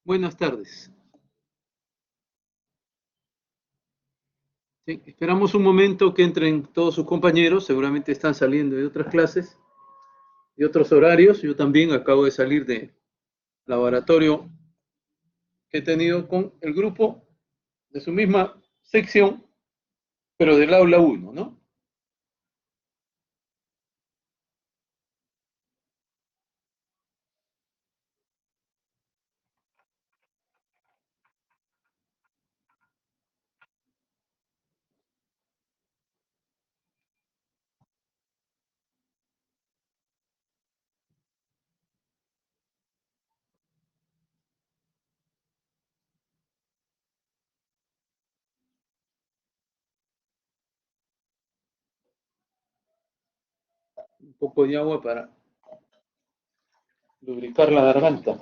Buenas tardes. Sí, esperamos un momento que entren todos sus compañeros, seguramente están saliendo de otras clases, de otros horarios. Yo también acabo de salir de laboratorio que he tenido con el grupo de su misma sección, pero del aula uno, ¿no? Un poco de agua para lubricar la garganta.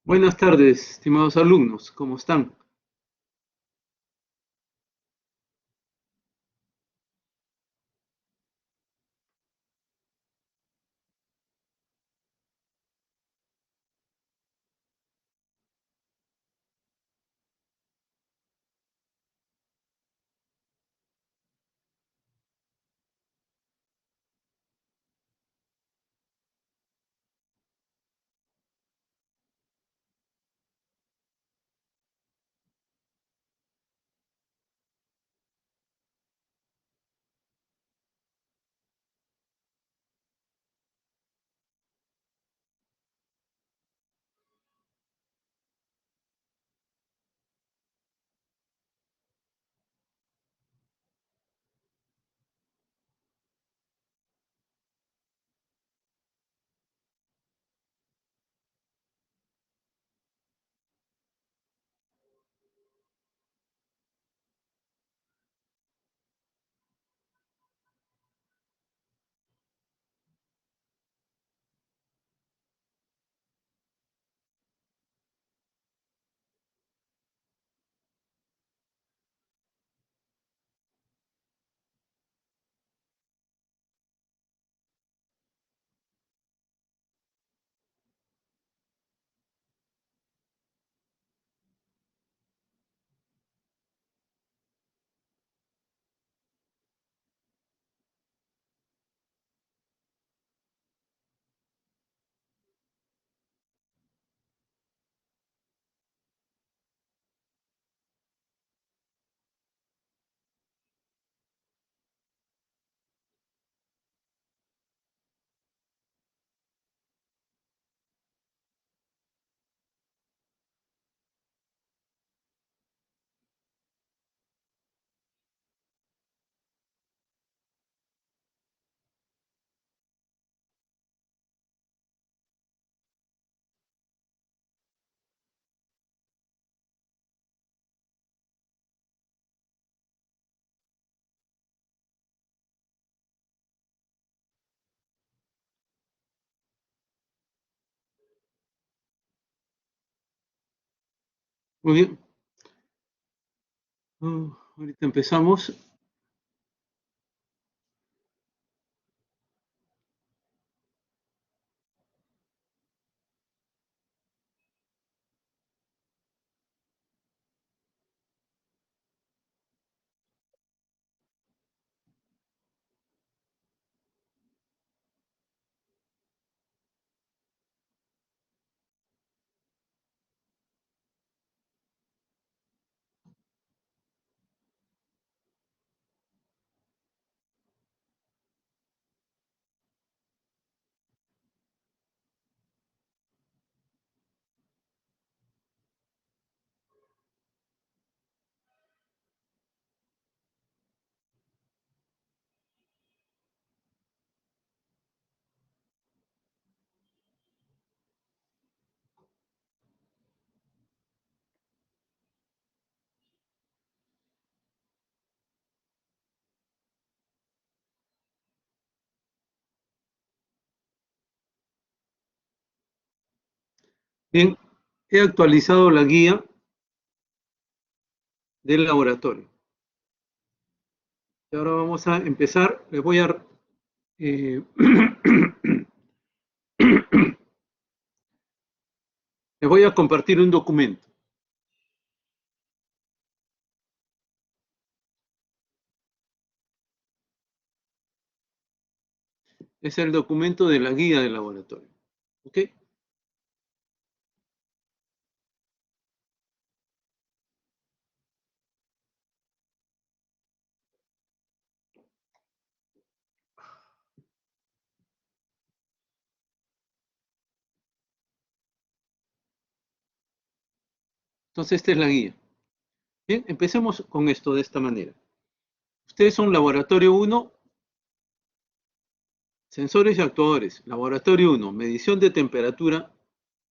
Buenas tardes, estimados alumnos, ¿cómo están? Muy bien. Ahorita empezamos. Bien, he actualizado la guía del laboratorio. Y ahora vamos a empezar. Les voy a eh, les voy a compartir un documento. Es el documento de la guía del laboratorio. ¿Ok? Entonces, esta es la guía. Bien, empecemos con esto de esta manera. Ustedes son laboratorio 1, sensores y actuadores. Laboratorio 1, medición de temperatura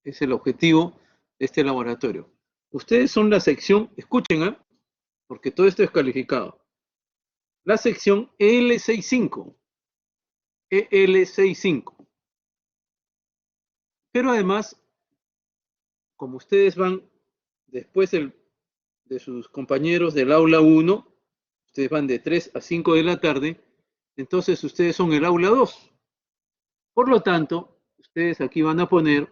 es el objetivo de este laboratorio. Ustedes son la sección, escuchen, ¿eh? Porque todo esto es calificado. La sección EL65. EL65. Pero además, como ustedes van después de sus compañeros del aula 1, ustedes van de 3 a 5 de la tarde, entonces ustedes son el aula 2. Por lo tanto, ustedes aquí van a poner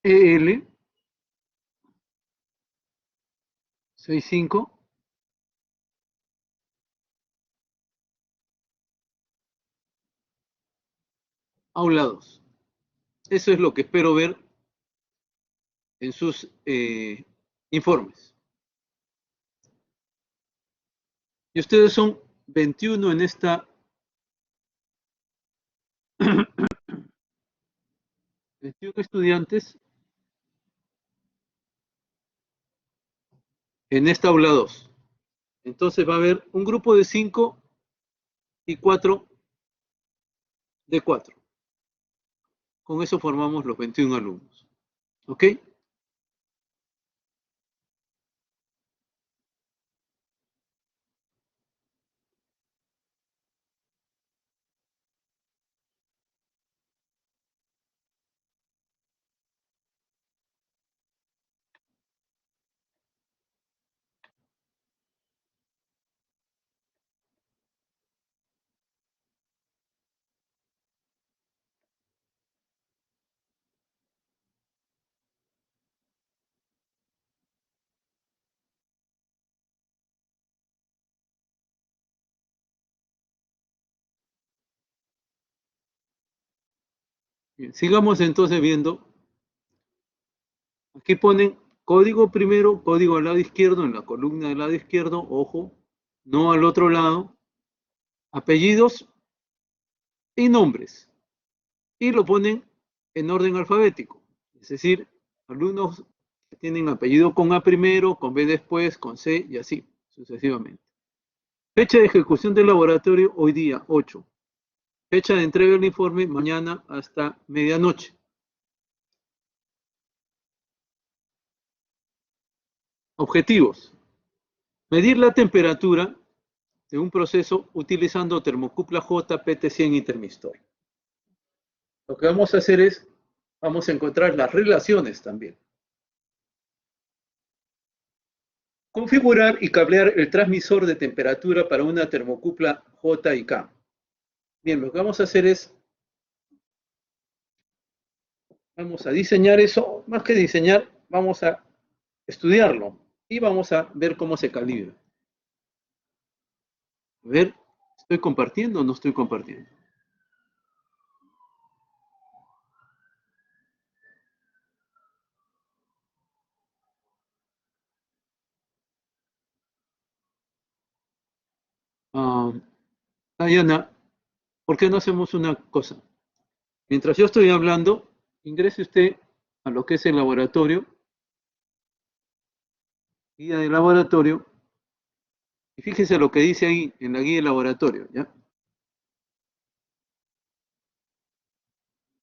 EL65, aula 2. Eso es lo que espero ver en sus informes. Y ustedes son 21 en esta 21 estudiantes en esta aula 2. Entonces va a haber un grupo de 5 y 4 de 4. Con eso formamos los 21 alumnos. ¿Ok? Bien, sigamos entonces viendo. Aquí ponen código primero, código al lado izquierdo, en la columna del lado izquierdo, ojo, no al otro lado, apellidos y nombres. Y lo ponen en orden alfabético. Es decir, alumnos que tienen apellido con A primero, con B después, con C y así sucesivamente. Fecha de ejecución del laboratorio hoy día 8. Fecha de entrega del informe mañana hasta medianoche. Objetivos. Medir la temperatura de un proceso utilizando termocupla J, PT100 y termistor. Lo que vamos a hacer es, vamos a encontrar las relaciones también. Configurar y cablear el transmisor de temperatura para una termocupla J y K. Bien, lo que vamos a hacer es, vamos a diseñar eso, más que diseñar, vamos a estudiarlo y vamos a ver cómo se calibra. A ver, ¿estoy compartiendo o no estoy compartiendo? Diana, ¿por qué no hacemos una cosa? Mientras yo estoy hablando, ingrese usted a lo que es el laboratorio, guía de laboratorio, y fíjese lo que dice ahí en la guía de laboratorio, ¿ya?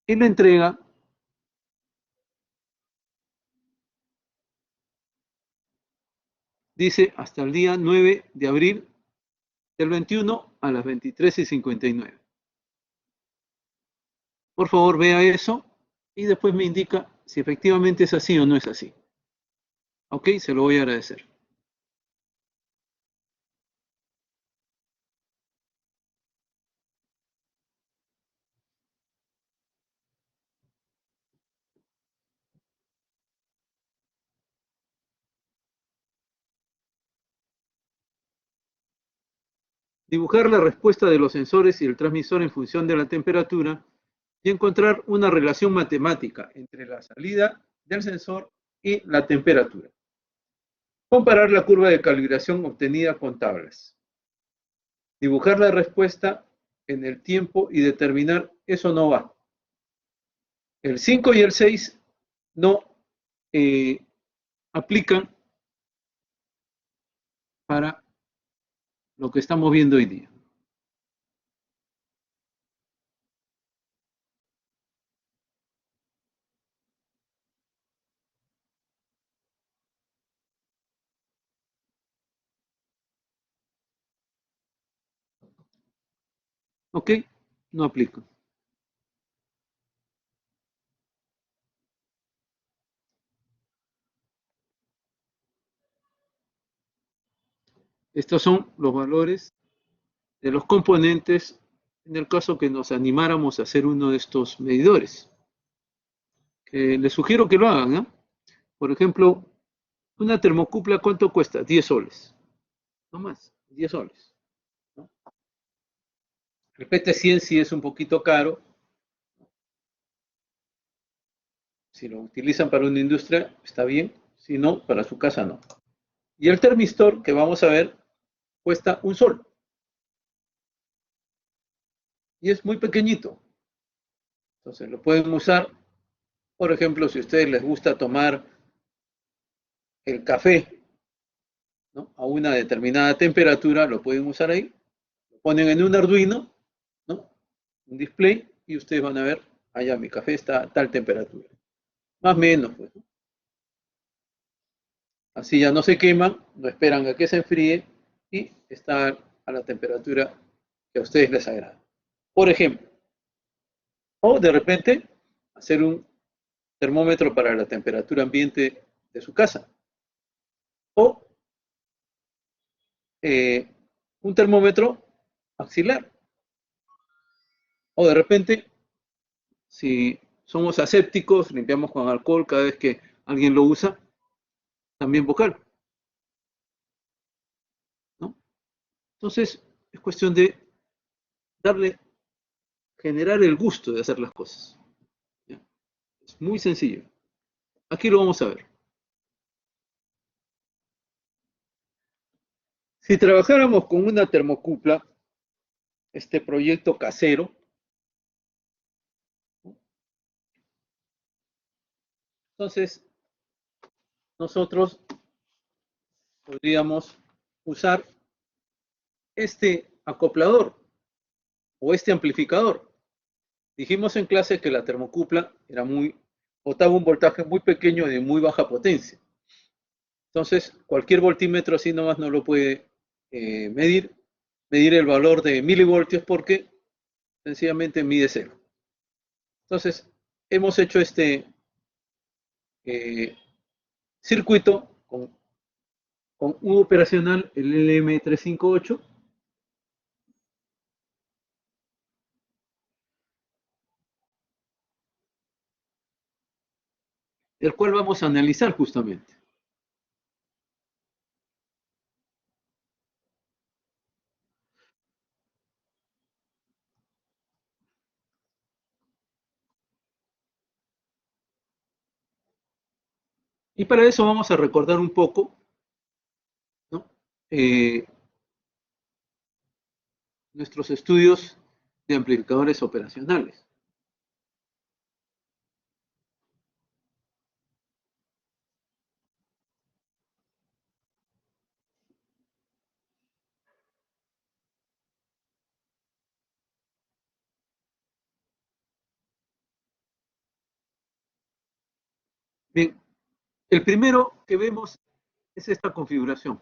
Y la entrega dice hasta el día 9 de abril del 21 a las 23:59. Por favor, vea eso y después me indica si efectivamente es así o no es así. Ok, se lo voy a agradecer. Dibujar la respuesta de los sensores y el transmisor en función de la temperatura y encontrar una relación matemática entre la salida del sensor y la temperatura. Comparar la curva de calibración obtenida con tablas. Dibujar la respuesta en el tiempo y determinar eso no va. El 5 y el 6 no aplican para lo que estamos viendo hoy día. ¿Ok? No aplican. Estos son los valores de los componentes en el caso que nos animáramos a hacer uno de estos medidores. Les sugiero que lo hagan, ¿eh? Por ejemplo, una termocupla, ¿cuánto cuesta? 10 soles. No más, 10 soles. ¿No? El PT100 sí es un poquito caro. Si lo utilizan para una industria, está bien. Si no, para su casa no. Y el termistor, que vamos a ver, cuesta un sol. Y es muy pequeñito. Entonces lo pueden usar, por ejemplo, si a ustedes les gusta tomar el café, ¿no?, a una determinada temperatura, lo pueden usar ahí, lo ponen en un Arduino, ¿no?, un display, y ustedes van a ver, allá mi café está a tal temperatura. Más o menos, pues, ¿no? Así ya no se queman, no esperan a que se enfríe y está a la temperatura que a ustedes les agrada. Por ejemplo, o de repente hacer un termómetro para la temperatura ambiente de su casa. O un termómetro axilar. O de repente, si somos asépticos, limpiamos con alcohol cada vez que alguien lo usa, también vocal, ¿no? Entonces, es cuestión de darle, generar el gusto de hacer las cosas, ¿ya? Es muy sencillo. Aquí lo vamos a ver. Si trabajáramos con una termocupla, este proyecto casero, entonces nosotros podríamos usar este acoplador o este amplificador. Dijimos en clase que la termocupla era botaba un voltaje muy pequeño y de muy baja potencia. Entonces, cualquier voltímetro así nomás no lo puede medir medir el valor de milivoltios porque sencillamente mide cero. Entonces, hemos hecho este eh, circuito con un operacional, el LM358, el cual vamos a analizar justamente. Y para eso vamos a recordar un poco, ¿no? Eh, nuestros estudios de amplificadores operacionales. Bien, el primero que vemos es esta configuración,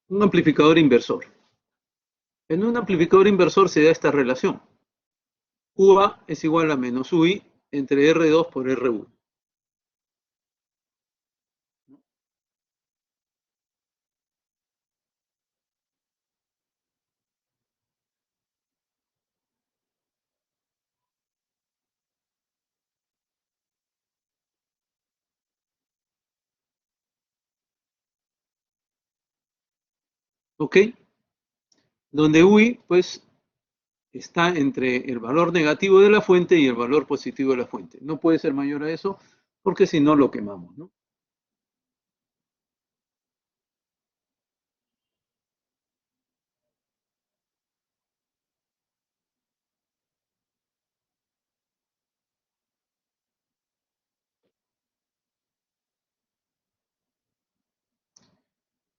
un amplificador inversor. En un amplificador inversor se da esta relación. UA es igual a menos UI entre R2 por R1. ¿Ok? Donde UI, pues, está entre el valor negativo de la fuente y el valor positivo de la fuente. No puede ser mayor a eso, porque si no lo quemamos, ¿no?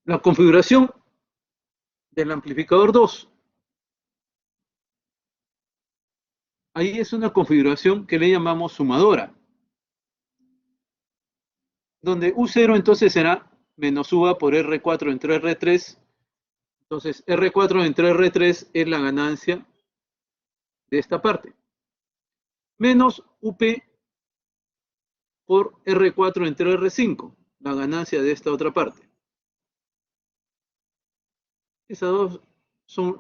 La configuración del amplificador 2, ahí es una configuración que le llamamos sumadora, donde U0 entonces será menos UA por R4 entre R3. Entonces, R4 entre R3 es la ganancia de esta parte, menos UP por R4 entre R5, la ganancia de esta otra parte. Esas dos son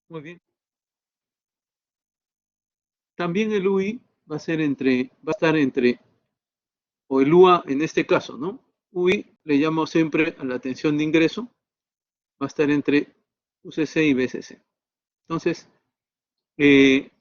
muy bien. También el UI va a ser va a estar entre, o el UA en este caso, ¿no? UI le llamo siempre a la tensión de ingreso, va a estar entre UCC y BCC. Entonces, eh,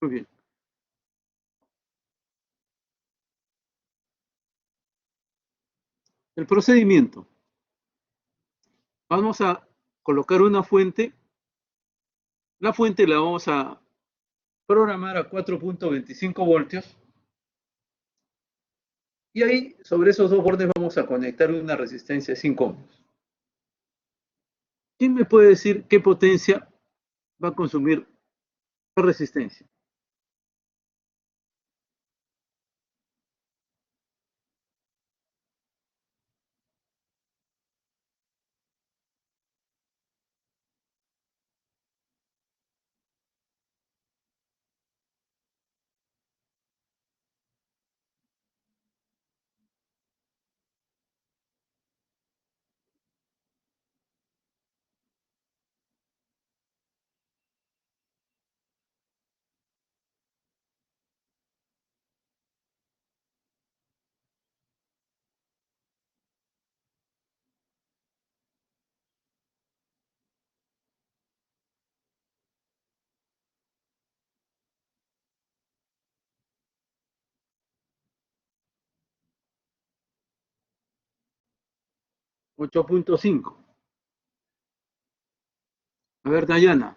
muy bien. El procedimiento. Vamos a colocar una fuente. La fuente la vamos a programar a 4.25 voltios. Y ahí, sobre esos dos bordes, vamos a conectar una resistencia de 5 ohms. ¿Quién me puede decir qué potencia va a consumir la resistencia? 8.5. A ver, Dayana,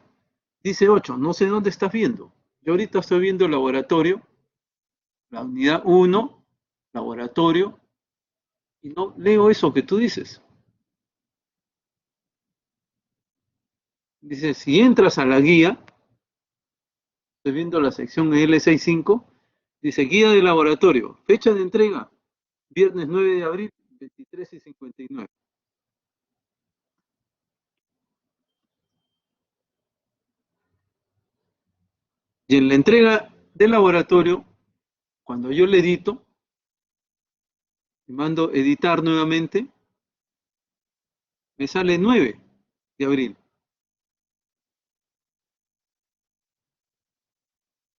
dice 8, no sé dónde estás viendo. Yo ahorita estoy viendo el laboratorio, la unidad 1, laboratorio, y no leo eso que tú dices. Dice, si entras a la guía, estoy viendo la sección L65, dice guía de laboratorio, fecha de entrega, viernes 9 de abril, 23:59. Y en la entrega del laboratorio, cuando yo le edito, y mando editar nuevamente, me sale 9 de abril.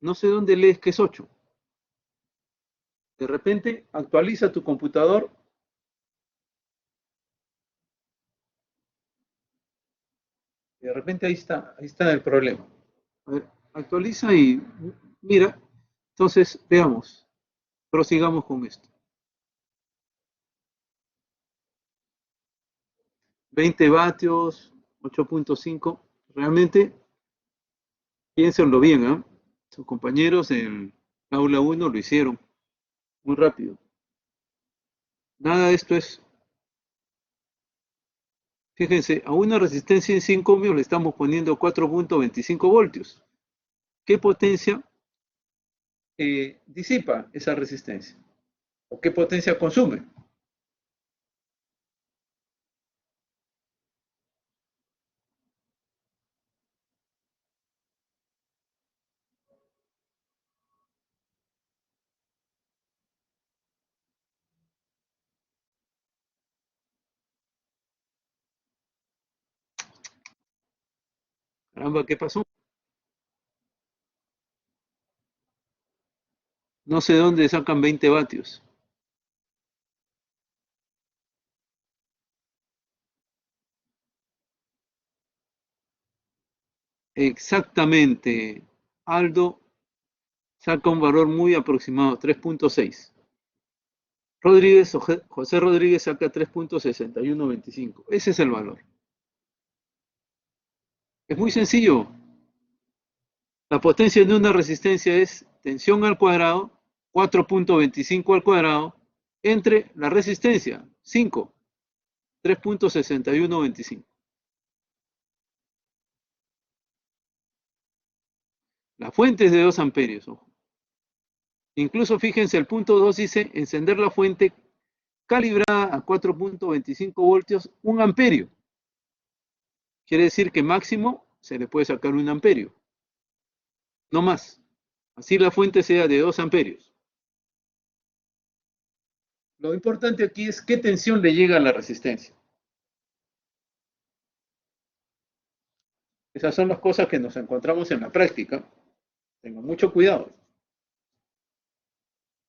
No sé dónde lees que es 8. De repente actualiza tu computador. De repente ahí está el problema. A ver, actualiza y mira. Entonces, veamos, prosigamos con esto. 20 vatios, 8.5. Realmente, piénsenlo bien, ¿eh? Sus compañeros en aula 1 lo hicieron muy rápido. Nada de esto es, fíjense, a una resistencia en 5 ohmios le estamos poniendo 4.25 voltios. ¿Qué potencia disipa esa resistencia? ¿O qué potencia consume? Caramba, ¿qué pasó? No sé dónde sacan 20 vatios. Exactamente. Aldo saca un valor muy aproximado, 3.6. Rodríguez, José Rodríguez saca 3.6125. Ese es el valor. Es muy sencillo. La potencia de una resistencia es tensión al cuadrado, 4.25 al cuadrado, entre la resistencia, 5, 3.6125. La fuente es de 2 amperios, ojo. Incluso fíjense, el punto 2 dice encender la fuente calibrada a 4.25 voltios, 1 amperio. Quiere decir que máximo se le puede sacar 1 amperio, no más. Así la fuente sea de 2 amperios. Lo importante aquí es qué tensión le llega a la resistencia. Esas son las cosas que nos encontramos en la práctica. Tengan mucho cuidado.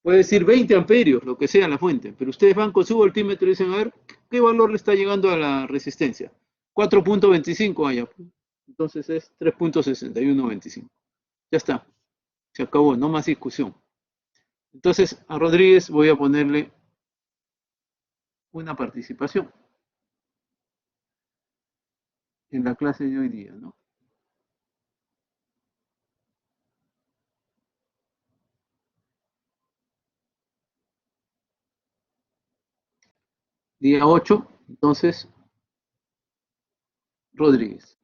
Puede decir 20 amperios, lo que sea la fuente, pero ustedes van con su voltímetro y dicen, a ver, ¿qué valor le está llegando a la resistencia? 4.25 allá. Entonces es 3.6125. Ya está, se acabó, no más discusión. Entonces a Rodríguez voy a ponerle una participación en la clase de hoy día, ¿no? Día 8, entonces Rodríguez.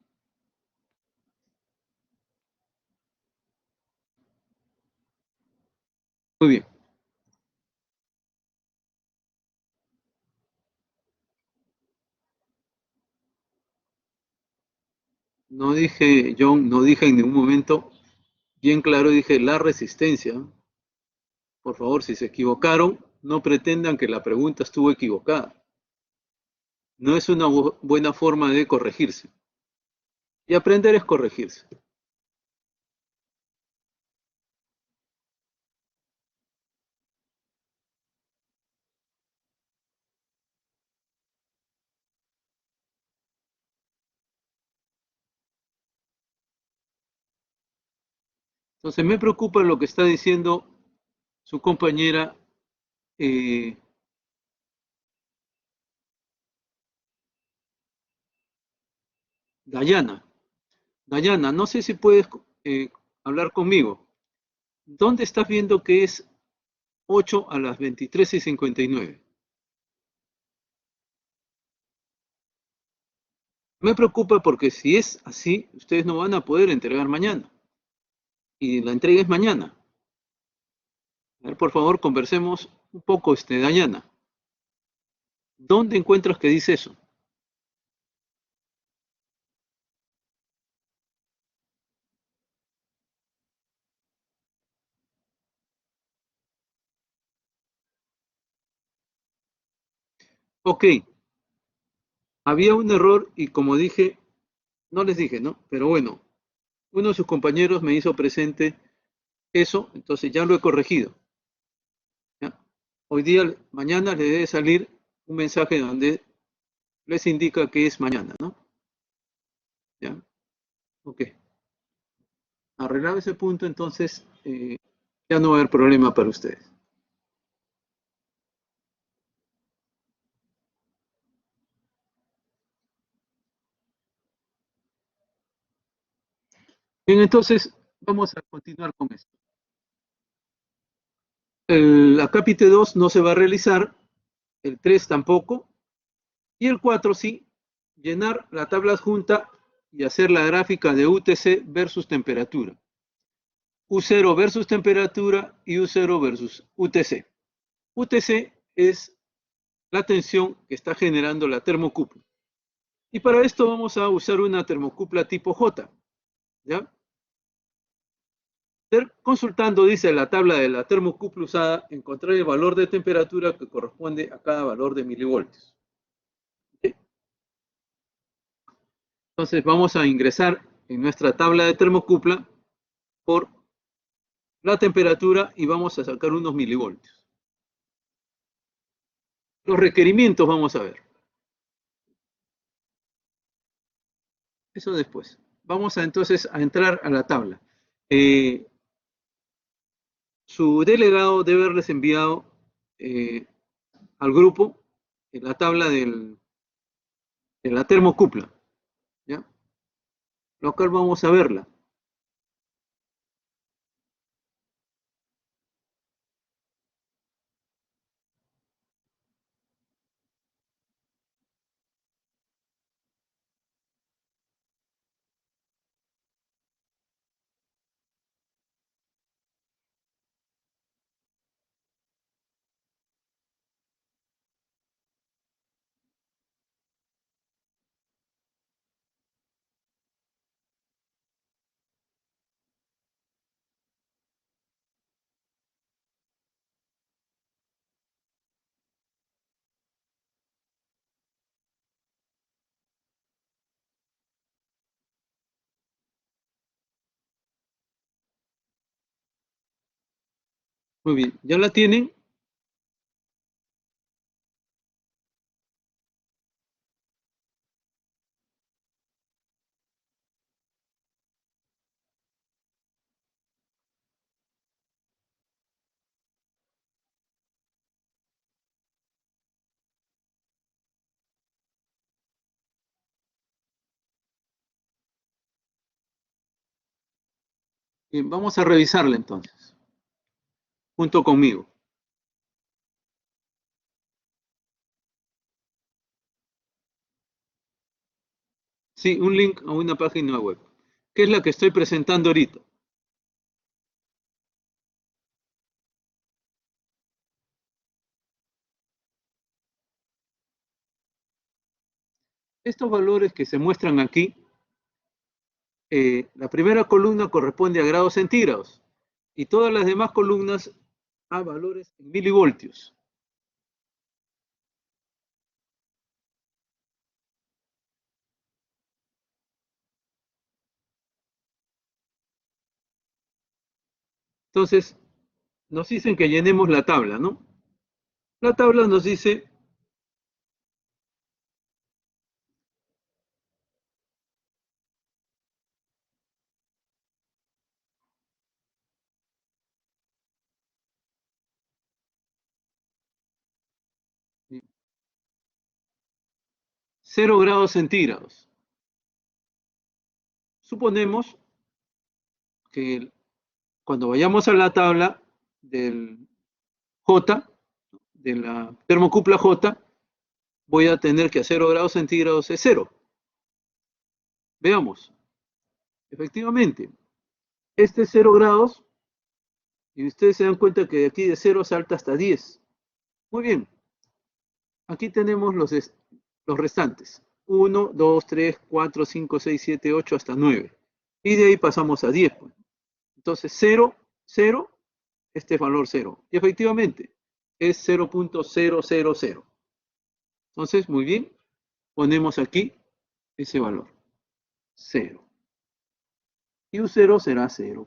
Muy bien. No dije, John, no dije en ningún momento, bien claro dije la resistencia. Por favor, si se equivocaron, no pretendan que la pregunta estuvo equivocada. No es una buena forma de corregirse. Y aprender es corregirse. Entonces me preocupa lo que está diciendo su compañera, eh, Dayana, Dayana, no sé si puedes hablar conmigo. ¿Dónde estás viendo que es 8 a las 23:59? Me preocupa porque si es así, ustedes no van a poder entregar mañana. Y la entrega es mañana. A ver, por favor, conversemos un poco, Dayana. ¿Dónde encuentras que dice eso? Ok, había un error y como dije, no les dije, ¿no? Pero bueno, uno de sus compañeros me hizo presente eso, entonces ya lo he corregido. ¿Ya? Hoy día, mañana le debe salir un mensaje donde les indica que es mañana, ¿no? ¿Ya? Ok. Arreglado ese punto, entonces ya no va a haber problema para ustedes. Bien, entonces vamos a continuar con esto. El acápite 2 no se va a realizar, el 3 tampoco, y el 4 sí, llenar la tabla adjunta y hacer la gráfica de UTC versus temperatura. U0 versus temperatura y U0 versus UTC. UTC es la tensión que está generando la termocupla. Y para esto vamos a usar una termocupla tipo J. ¿Ya? Consultando, dice la tabla de la termocupla usada, encontrar el valor de temperatura que corresponde a cada valor de milivoltios. ¿Sí? Entonces vamos a ingresar en nuestra tabla de termocupla por la temperatura y vamos a sacar unos milivoltios. Los requerimientos vamos a ver. Eso después. Vamos a entonces a entrar a la tabla. Eh, Su delegado debe haberles enviado eh, al grupo la tabla de la termocupla. ¿Ya? Lo cual vamos a verla. Muy bien, ya la tienen. Bien, vamos a revisarla entonces, junto conmigo. Sí, un link a una página web, que es la que estoy presentando ahorita. Estos valores que se muestran aquí, la primera columna corresponde a grados centígrados y todas las demás columnas a valores en milivoltios. Entonces, nos dicen que llenemos la tabla, ¿no? La tabla nos dice 0 grados centígrados. Suponemos que cuando vayamos a la tabla del J, de la termocupla J, voy a tener que a 0 grados centígrados es 0. Veamos. Efectivamente, este es 0 grados y ustedes se dan cuenta que de aquí de 0 salta hasta 10. Muy bien. Aquí tenemos los restantes. 1, 2, 3, 4, 5, 6, 7, 8 hasta 9. Y de ahí pasamos a 10. Pues. Entonces 0, 0, este es valor 0. Y efectivamente es 0.000. Entonces, muy bien, ponemos aquí ese valor. 0. Y U0 será 0.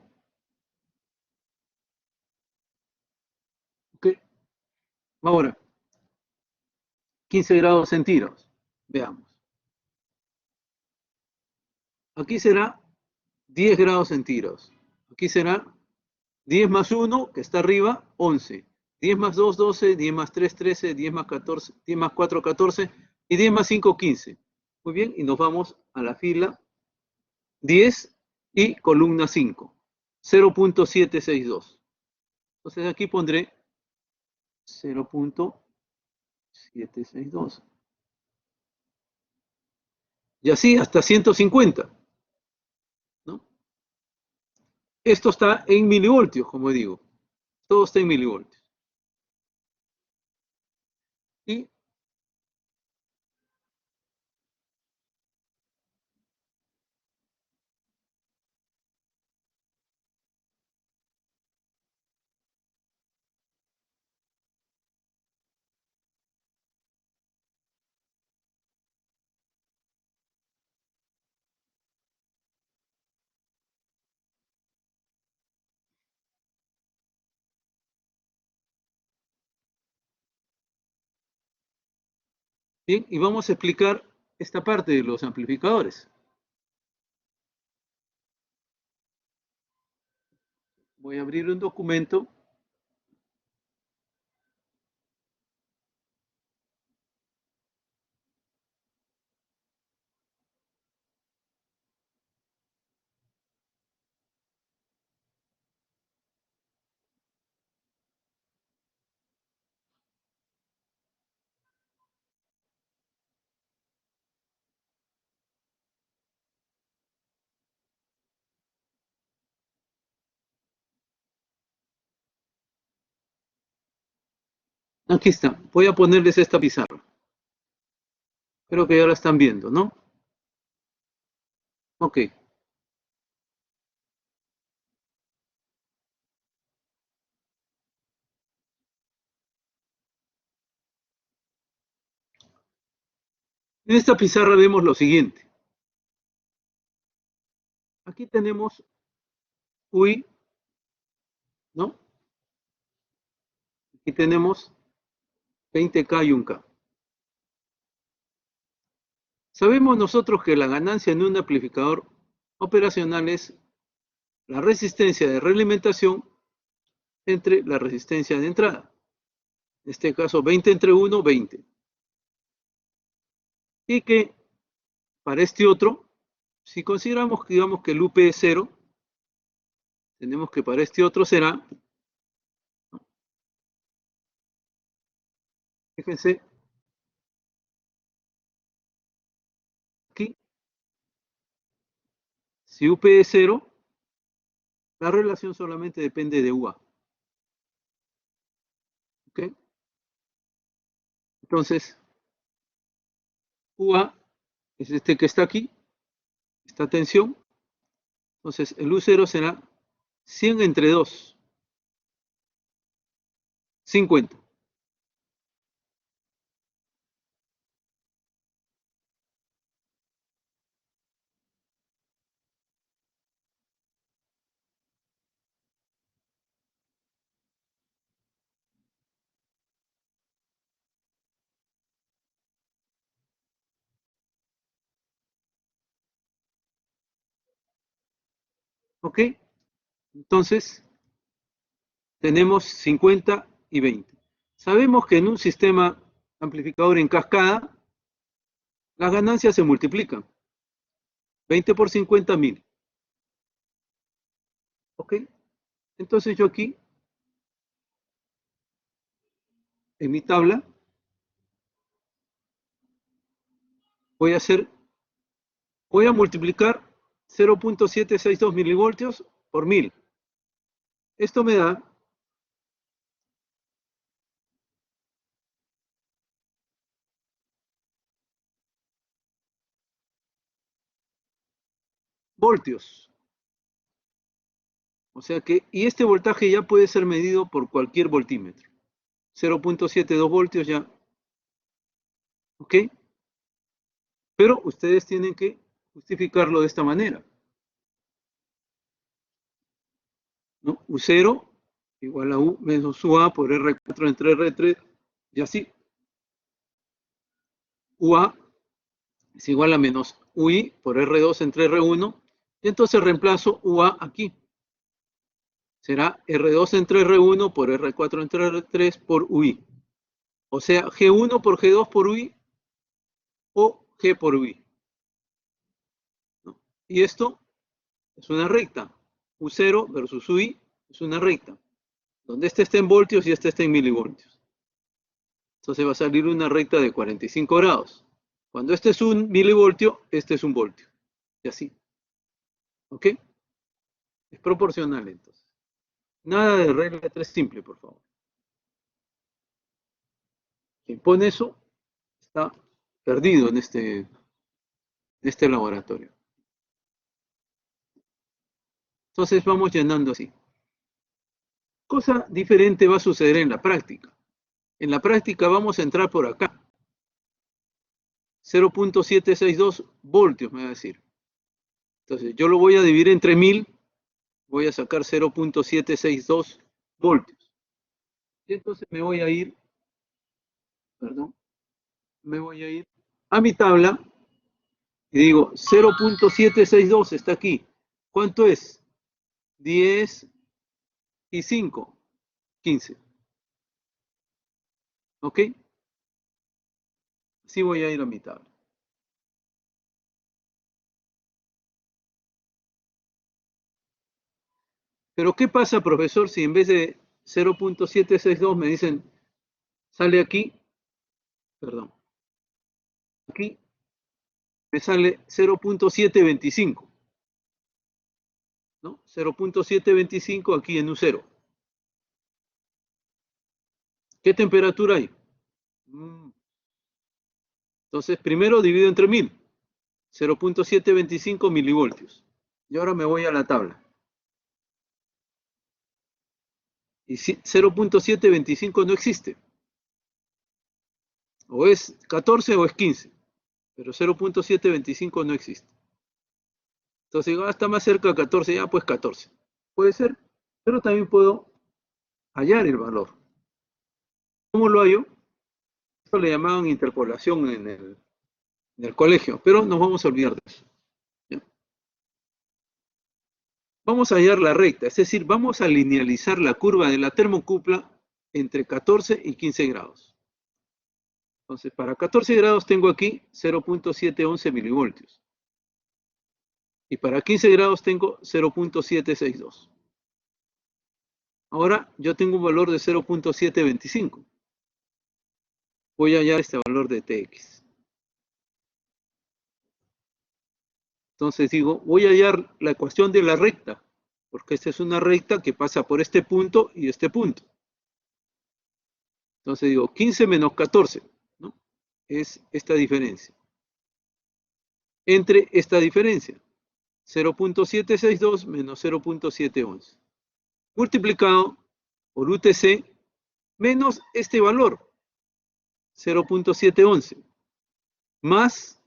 ¿Ok? Ahora, 15 grados centígrados. Veamos. Aquí será 10 grados centígrados. Aquí será 10 más 1, que está arriba, 11. 10 más 2, 12. 10 más 3, 13. 10 más 14, 10 más 4, 14. Y 10 más 5, 15. Muy bien, y nos vamos a la fila 10 y columna 5. 0.762. Entonces aquí pondré 0.762. Y así hasta 150. ¿No? Esto está en milivoltios, como digo. Todo está en milivoltios. Y bien, y vamos a explicar esta parte de los amplificadores. Voy a abrir un documento. Aquí está. Voy a ponerles esta pizarra. Creo que ya la están viendo, ¿no? Ok. En esta pizarra vemos lo siguiente. Aquí tenemos UI, ¿no? Aquí tenemos 20K y 1K. Sabemos nosotros que la ganancia en un amplificador operacional es la resistencia de realimentación entre la resistencia de entrada. En este caso, 20 entre 1, 20. Y que para este otro, si consideramos que digamos que el UP es 0, tenemos que para este otro será, fíjense, aquí, si UP es 0, la relación solamente depende de UA. ¿Ok? Entonces, UA es este que está aquí, esta tensión. Entonces, el U0 será 100 entre 2, 50. ¿Ok? Entonces, tenemos 50 y 20. Sabemos que en un sistema amplificador en cascada, las ganancias se multiplican. 20 por 50, 1000. ¿Ok? Entonces yo aquí, en mi tabla, voy a hacer, voy a multiplicar 0.762 milivoltios por 1000. Esto me da voltios. O sea que, y este voltaje ya puede ser medido por cualquier voltímetro. 0.72 voltios ya, ¿ok? Pero ustedes tienen que justificarlo de esta manera, ¿no? U0 igual a U menos UA por R4 entre R3, y así. UA es igual a menos UI por R2 entre R1, y entonces reemplazo UA aquí. Será R2 entre R1 por R4 entre R3 por UI. O sea, G1 por G2 por UI o G por UI, ¿no? Y esto es una recta. U0 versus UI es una recta, donde este está en voltios y este está en milivoltios. Entonces va a salir una recta de 45 grados. Cuando este es un milivoltio, este es un voltio. Y así. ¿Ok? Es proporcional entonces. Nada de regla de 3 simple, por favor. Quien pone eso está perdido en este laboratorio. Entonces vamos llenando así. Cosa diferente va a suceder en la práctica. En la práctica vamos a entrar por acá. 0.762 voltios, me va a decir. Entonces yo lo voy a dividir entre 1000, voy a sacar 0.762 voltios. Y entonces me voy a ir, perdón, me voy a ir a mi tabla y digo 0.762 está aquí. ¿Cuánto es? 10 y 5, 15. ¿Ok? Así voy a ir a mi tabla. Pero ¿qué pasa, profesor, si en vez de 0.762 me dicen, sale aquí, perdón, aquí me sale 0.725, ¿no? 0.725 aquí en U0. ¿Qué temperatura hay? Entonces, primero divido entre 1000, 0.725 milivoltios. Y ahora me voy a la tabla. Y 0.725 no existe. O es 14 o es 15. Pero 0.725 no existe. Entonces, digo, está más cerca de 14, ya pues 14. Puede ser, pero también puedo hallar el valor. ¿Cómo lo hallo? Esto le llamaban interpolación en el colegio, pero nos vamos a olvidar de eso. ¿Ya? Vamos a hallar la recta, es decir, vamos a linealizar la curva de la termocupla entre 14 y 15 grados. Entonces, para 14 grados tengo aquí 0.711 milivoltios. Y para 15 grados tengo 0.762. Ahora yo tengo un valor de 0.725. Voy a hallar este valor de Tx. Entonces digo, voy a hallar la ecuación de la recta, porque esta es una recta que pasa por este punto y este punto. Entonces digo, 15 menos 14, ¿no? Es esta diferencia. Entre esta diferencia, 0.762 menos 0.711, multiplicado por UTC menos este valor, 0.711, más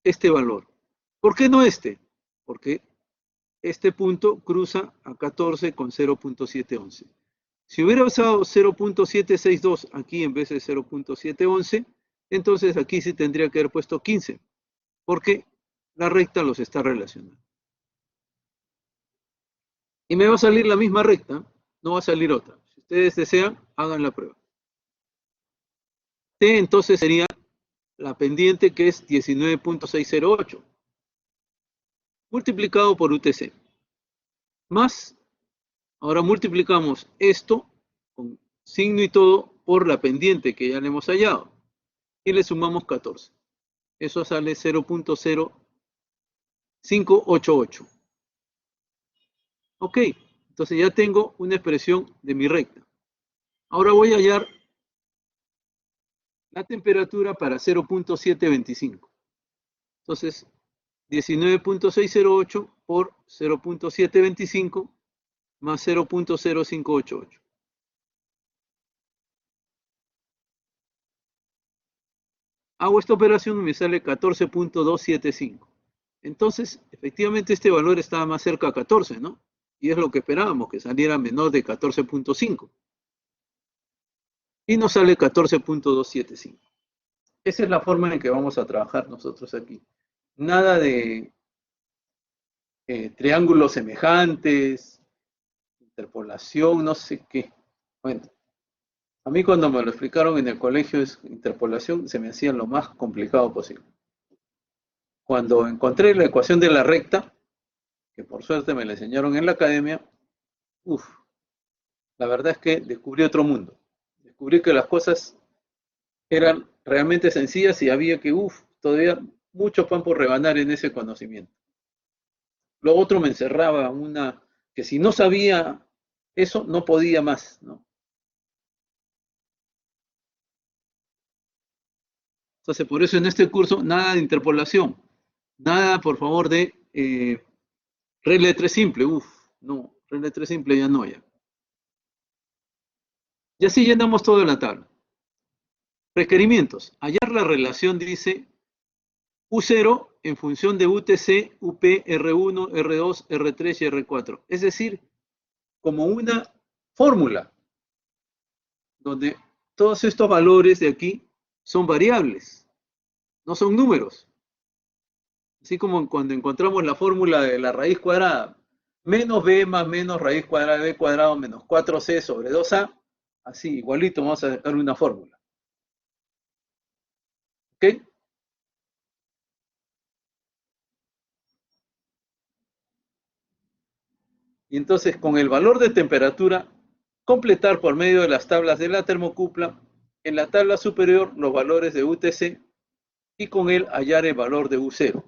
este valor. ¿Por qué no este? Porque este punto cruza a 14 con 0.711. Si hubiera usado 0.762 aquí en vez de 0.711, entonces aquí sí tendría que haber puesto 15, porque la recta los está relacionando. Y me va a salir la misma recta, no va a salir otra. Si ustedes desean, hagan la prueba. T entonces sería la pendiente, que es 19.608, multiplicado por UTC, más Ahora multiplicamos esto con signo y todo por la pendiente que ya le hemos hallado. Y le sumamos 14. Eso sale 0.0588. Ok, entonces ya tengo una expresión de mi recta. Ahora voy a hallar la temperatura para 0.725. Entonces, 19.608 por 0.725 más 0.0588. Hago esta operación y me sale 14.275. Entonces, efectivamente, este valor estaba más cerca a 14, ¿no? Y es lo que esperábamos, que saliera menor de 14.5. Y nos sale 14.275. Esa es la forma en que vamos a trabajar nosotros aquí. Nada de triángulos semejantes, interpolación, no sé qué. Bueno, a mí cuando me lo explicaron en el colegio es interpolación, se me hacía lo más complicado posible. Cuando encontré la ecuación de la recta, que por suerte me la enseñaron en la academia, uff, la verdad es que descubrí otro mundo. Descubrí que las cosas eran realmente sencillas y había que, uff, todavía mucho pan por rebanar en ese conocimiento. Lo otro me encerraba una, que si no sabía eso, no podía más, ¿no? Entonces, por eso en este curso, nada de interpolación, nada, por favor, de regla de tres simple, uff, no, regla de tres simple ya no, ya. Y así llenamos toda la tabla. Requerimientos. Hallar la relación, dice, U0 en función de UTC, UP, R1, R2, R3 y R4. Es decir, como una fórmula donde todos estos valores de aquí son variables, no son números. Así como cuando encontramos la fórmula de la raíz cuadrada, menos b más menos raíz cuadrada de b cuadrado menos 4c sobre 2a, así, igualito vamos a sacar una fórmula. ¿Ok? Y entonces con el valor de temperatura, completar por medio de las tablas de la termocupla, en la tabla superior los valores de UTC y con él hallar el valor de U0.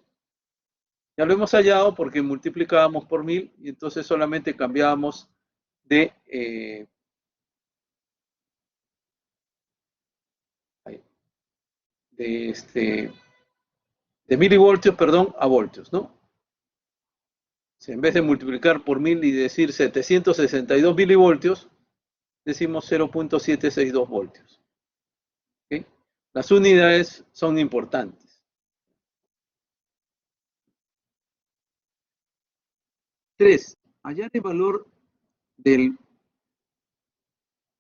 Ya lo hemos hallado porque multiplicábamos por 1000 y entonces solamente cambiábamos de, de milivoltios, perdón, a voltios, ¿no? Si en vez de multiplicar por 1000 y decir 762 milivoltios, decimos 0.762 voltios. ¿Okay? Las unidades son importantes. 3. Hallar el valor de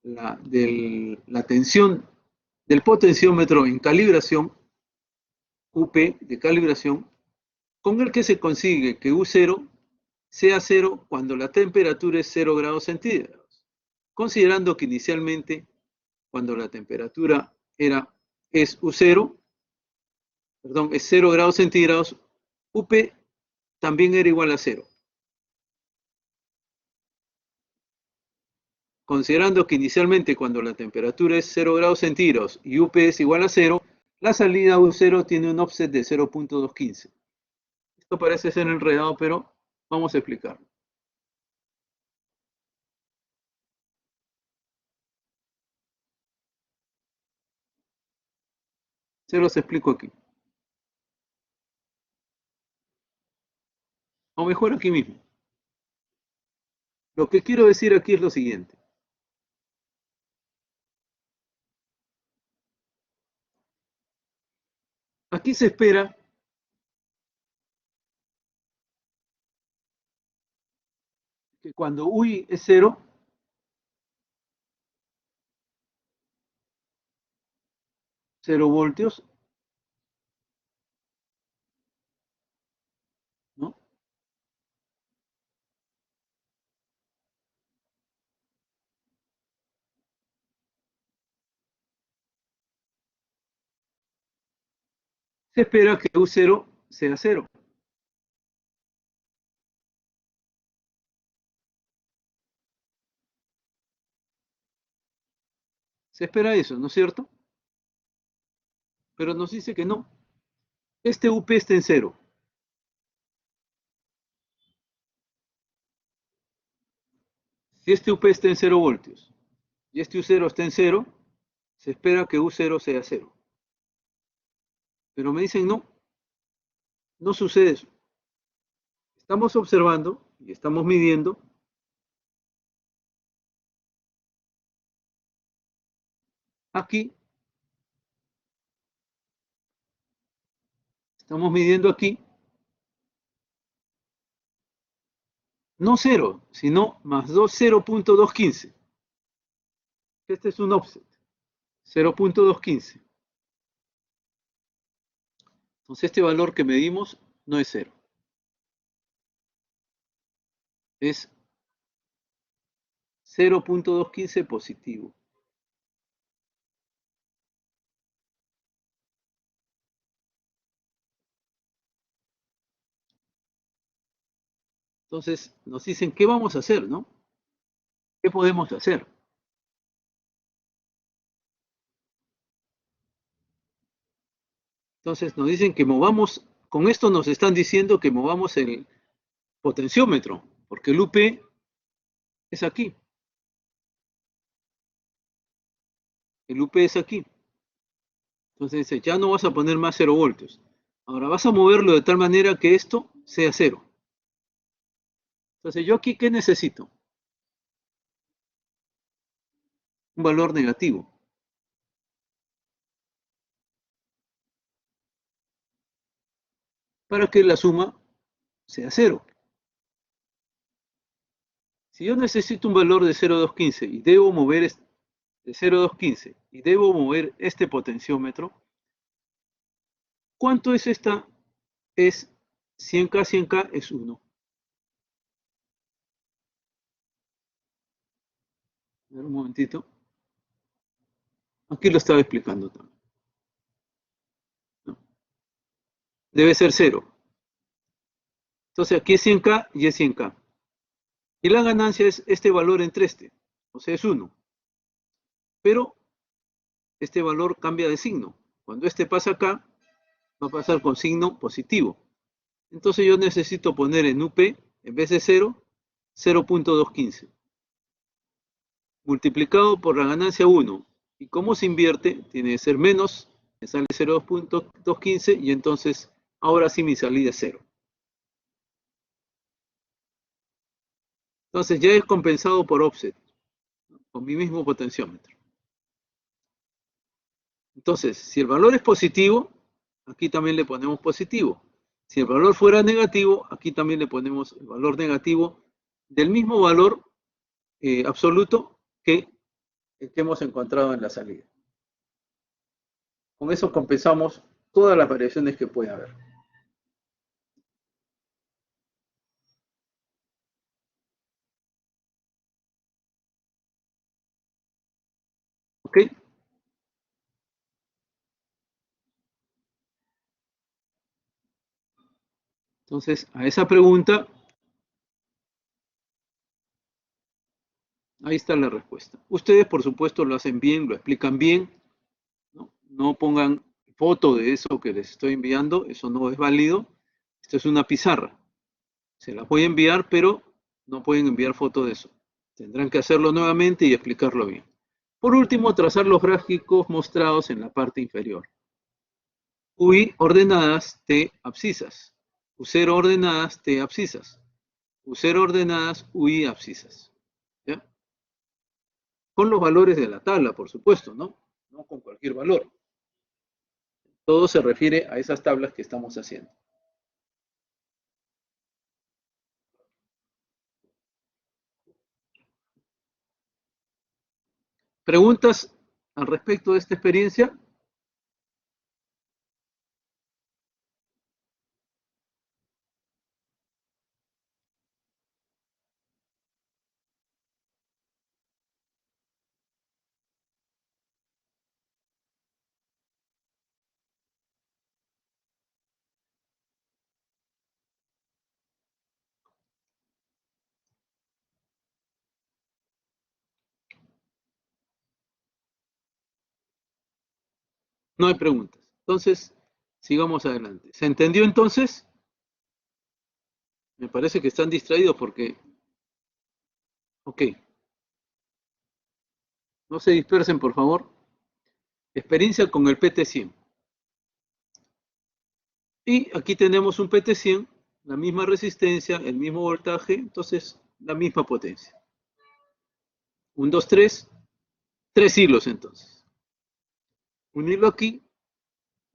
la tensión del potenciómetro en calibración, UP de calibración, con el que se consigue que U0 sea 0 cuando la temperatura es 0 grados centígrados, considerando que inicialmente cuando la temperatura es U0, perdón, es 0 grados centígrados, UP también era igual a 0. Considerando que inicialmente cuando la temperatura es 0 grados centígrados y UP es igual a 0, la salida U0 tiene un offset de 0.215. Esto parece ser enredado, pero vamos a explicarlo. Se los explico aquí. O mejor aquí mismo. Lo que quiero decir aquí es lo siguiente. Aquí se espera que cuando UI es 0, 0 voltios, ¿no? Se espera que U0 sea 0. Se espera eso, ¿no es cierto? Pero nos dice que no. Este UP está en cero. Si este UP está en 0 voltios y este U0 está en cero, se espera que U0 sea cero. Pero me dicen no, no sucede eso. Estamos observando y estamos midiendo aquí, estamos midiendo aquí, no cero, sino más 2, 0.215. Este es un offset, 0.215. Entonces este valor que medimos no es cero, es 0.215 positivo. Entonces nos dicen, ¿qué vamos a hacer, no? ¿Qué podemos hacer? Entonces nos dicen que movamos, con esto nos están diciendo que movamos el potenciómetro, porque el UP es aquí, el UP es aquí. Entonces dice, ya no vas a poner más 0 voltios. Ahora vas a moverlo de tal manera que esto sea cero. Entonces yo aquí, ¿qué necesito? Un valor negativo para que la suma sea cero. Si yo necesito un valor de 0,215 y debo mover de 0,215 y debo mover este potenciómetro, ¿cuánto es esta? Es 100K, 100K es 1. A ver, un momentito. Aquí lo estaba explicando también, ¿no? Debe ser cero. Entonces aquí es 100K y es 100K. Y la ganancia es este valor entre este, o sea, es 1. Pero este valor cambia de signo. Cuando este pasa acá, va a pasar con signo positivo. Entonces yo necesito poner en UP, en vez de 0, 0.215. Multiplicado por la ganancia 1. Y como se invierte, tiene que ser menos, me sale 0.215 y entonces ahora sí mi salida es 0. Entonces ya es compensado por offset, con mi mismo potenciómetro. Entonces, si el valor es positivo, aquí también le ponemos positivo. Si el valor fuera negativo, aquí también le ponemos el valor negativo del mismo valor absoluto que el que hemos encontrado en la salida. Con eso compensamos todas las variaciones que puede haber. ¿Ok? Entonces, a esa pregunta, ahí está la respuesta. Ustedes, por supuesto, lo hacen bien, lo explican bien, ¿no? No pongan foto de eso que les estoy enviando, eso no es válido. Esto es una pizarra. Se las voy a enviar, pero no pueden enviar foto de eso. Tendrán que hacerlo nuevamente y explicarlo bien. Por último, trazar los gráficos mostrados en la parte inferior. UI ordenadas, T abscisas. U0 ordenadas, T abscisas. U0 ordenadas, UI abscisas. ¿Ya? Con los valores de la tabla, por supuesto, ¿no? No con cualquier valor. Todo se refiere a esas tablas que estamos haciendo. ¿Preguntas al respecto de esta experiencia? No hay preguntas. Entonces, sigamos adelante. ¿Se entendió entonces? Me parece que están distraídos porque, ok, no se dispersen, por favor. Experiencia con el PT100. Y aquí tenemos un PT100, la misma resistencia, el mismo voltaje, entonces la misma potencia. 1, 2, 3, 3 hilos entonces. Un hilo aquí,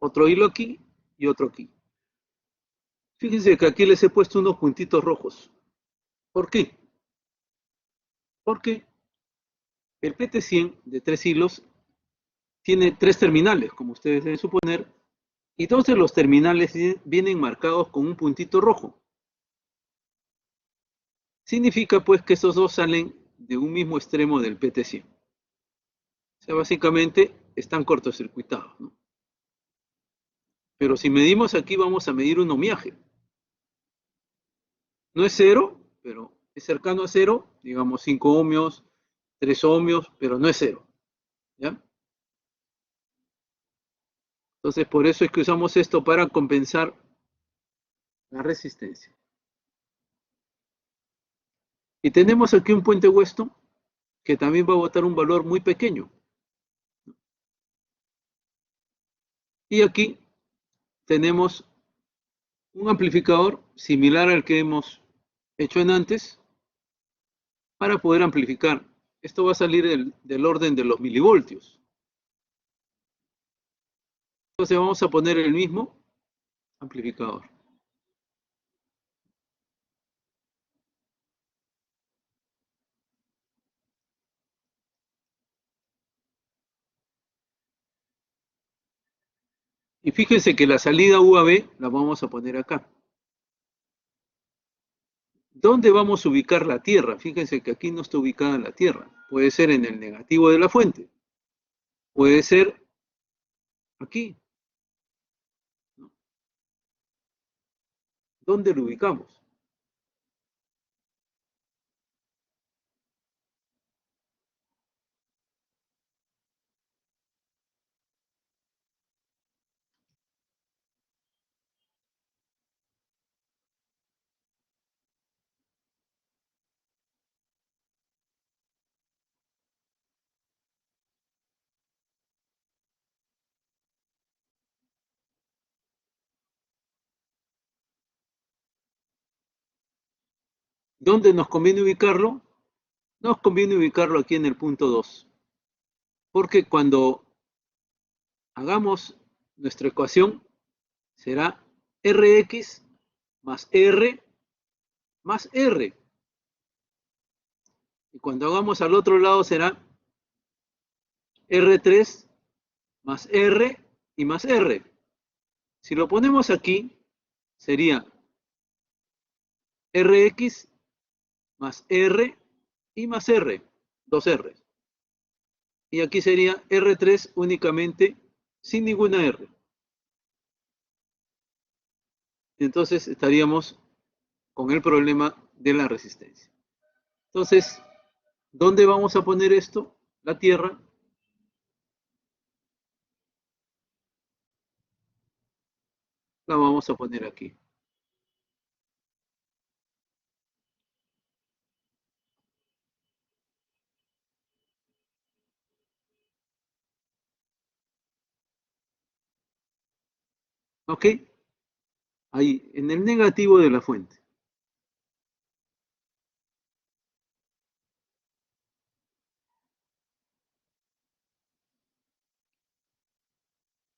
otro hilo aquí y otro aquí. Fíjense que aquí les he puesto unos puntitos rojos. ¿Por qué? Porque el PT100 de 3 hilos tiene 3 terminales, como ustedes deben suponer, y dos de los terminales vienen marcados con un puntito rojo. Significa pues que esos dos salen de un mismo extremo del PT100. O sea, básicamente están cortocircuitados, ¿no? Pero si medimos aquí, vamos a medir un ohmiaje. No es cero, pero es cercano a cero, digamos 5 ohmios, 3 ohmios, pero no es cero, ¿ya? Entonces, por eso es que usamos esto para compensar la resistencia. Y tenemos aquí un puente Weston que también va a botar un valor muy pequeño. Y aquí tenemos un amplificador similar al que hemos hecho en antes para poder amplificar. Esto va a salir del orden de los milivoltios. Entonces vamos a poner el mismo amplificador. Y fíjense que la salida UAB la vamos a poner acá. ¿Dónde vamos a ubicar la Tierra? Fíjense que aquí no está ubicada la Tierra. Puede ser en el negativo de la fuente. Puede ser aquí. ¿Dónde lo ubicamos? ¿Dónde nos conviene ubicarlo? Nos conviene ubicarlo aquí en el punto 2. Porque cuando hagamos nuestra ecuación, será Rx más R más R. Y cuando hagamos al otro lado será R3 más R y más R. Si lo ponemos aquí, sería Rx más R y más R, dos R. Y aquí sería R3 únicamente sin ninguna R. Entonces estaríamos con el problema de la resistencia. Entonces, ¿dónde vamos a poner esto? La Tierra. La vamos a poner aquí. ¿Ok? Ahí, en el negativo de la fuente.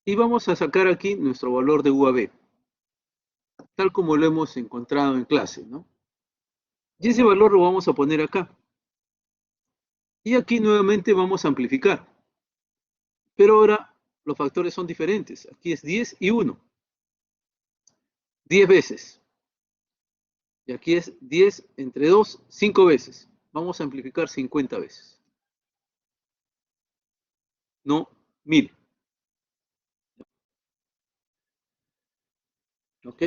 Y vamos a sacar aquí nuestro valor de UAB, tal como lo hemos encontrado en clase, ¿no? Y ese valor lo vamos a poner acá. Y aquí nuevamente vamos a amplificar. Pero ahora los factores son diferentes. Aquí es 10 y 1. 10 veces. Y aquí es 10 entre 2, 5 veces. Vamos a amplificar 50 veces. No 1000. ¿Ok?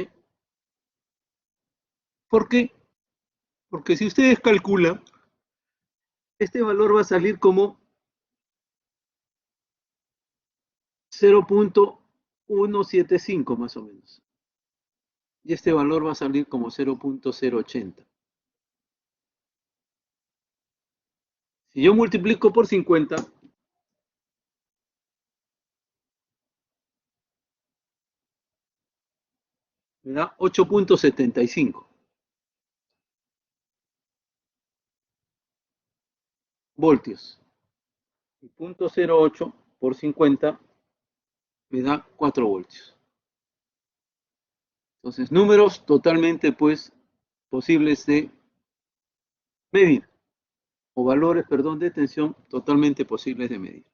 ¿Por qué? Porque si ustedes calculan, este valor va a salir como 0.175 más o menos. Y este valor va a salir como 0.080. Si yo multiplico por 50, me da 8.75 voltios. Y 0.08 por 50 me da 4 voltios. Entonces, números totalmente, pues, posibles de medir, o valores, perdón, de tensión totalmente posibles de medir.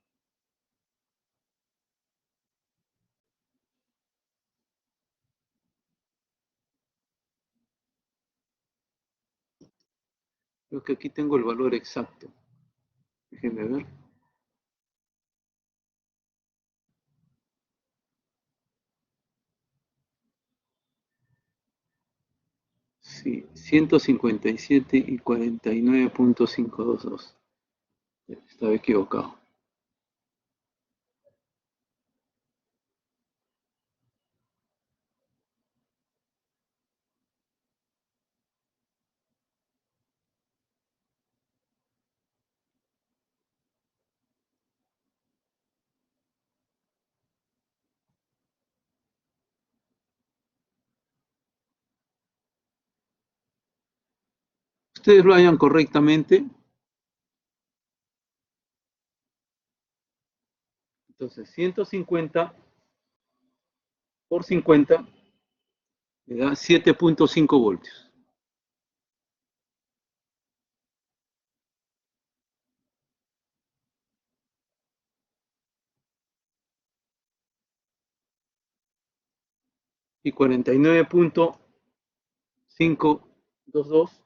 Creo que aquí tengo el valor exacto. Déjenme ver. Sí, 157 y 49.522. Estaba equivocado. Ustedes lo hayan correctamente. Entonces, 150 por 50 me da 7.5 voltios. Y 49.522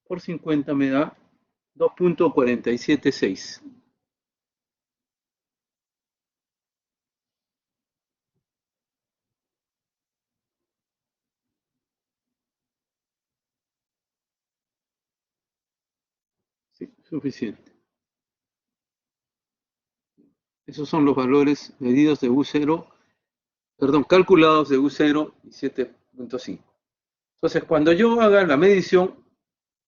por 50 me da 2.476. Sí, suficiente. Esos son los valores medidos de U0, perdón, calculados de U0 y 7.5. Entonces, cuando yo haga la medición,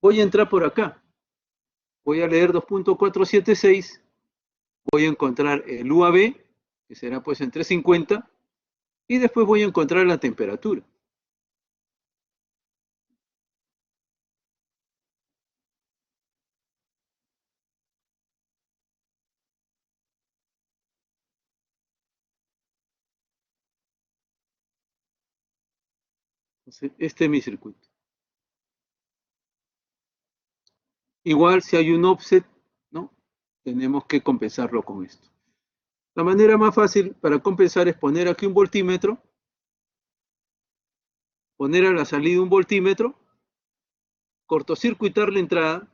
voy a entrar por acá. Voy a leer 2.476, voy a encontrar el UAB, que será pues en 350, y después voy a encontrar la temperatura. Entonces, este es mi circuito. Igual si hay un offset, ¿no? Tenemos que compensarlo con esto. La manera más fácil para compensar es poner aquí un voltímetro, poner a la salida un voltímetro, cortocircuitar la entrada,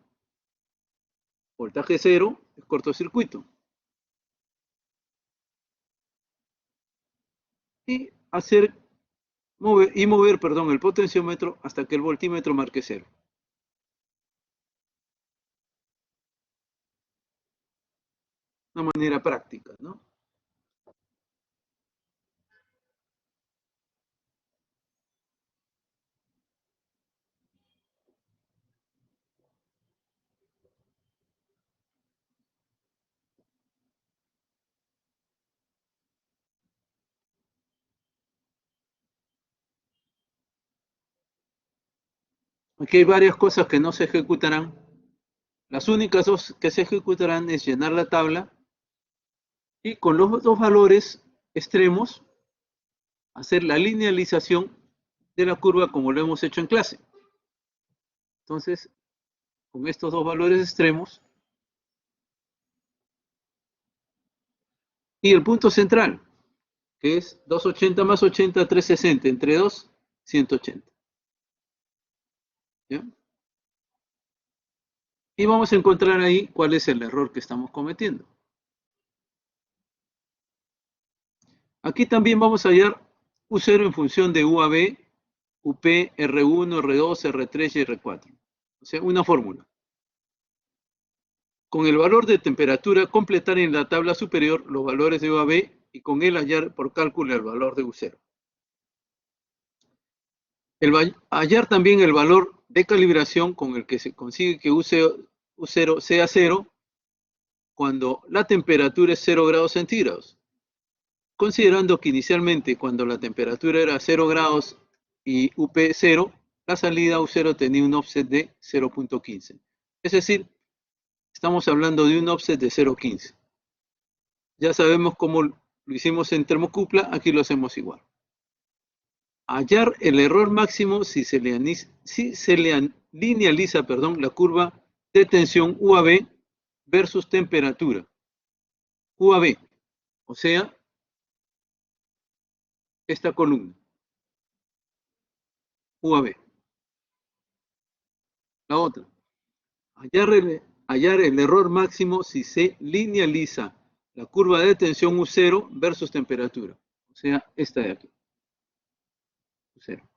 voltaje cero, es cortocircuito. Y mover, perdón, el potenciómetro hasta que el voltímetro marque cero. Una manera práctica, ¿no? Aquí hay varias cosas que no se ejecutarán. Las únicas dos que se ejecutarán es llenar la tabla y con los dos valores extremos hacer la linealización de la curva como lo hemos hecho en clase. Entonces, con estos dos valores extremos y el punto central, que es 280 más 80, 360, entre 2, 180. ¿Ya? Y vamos a encontrar ahí cuál es el error que estamos cometiendo. Aquí también vamos a hallar U0 en función de UAB, UP, R1, R2, R3 y R4. O sea, una fórmula. con el valor de temperatura, completar en la tabla superior los valores de UAB y con él hallar por cálculo el valor de U0. Hallar también el valor de calibración con el que se consigue que U0 sea 0 cuando la temperatura es 0 grados centígrados. Considerando que inicialmente cuando la temperatura era 0 grados y UP 0, la salida U0 tenía un offset de 0.15. Es decir, estamos hablando de un offset de 0.15. Ya sabemos cómo lo hicimos en termocupla, aquí lo hacemos igual. Hallar el error máximo si se le linealiza la curva de tensión UAB versus temperatura. UAB, o sea, esta columna. UAB. La otra. Hallar el error máximo si se linealiza la curva de tensión U0 versus temperatura. O sea, esta de aquí. U0.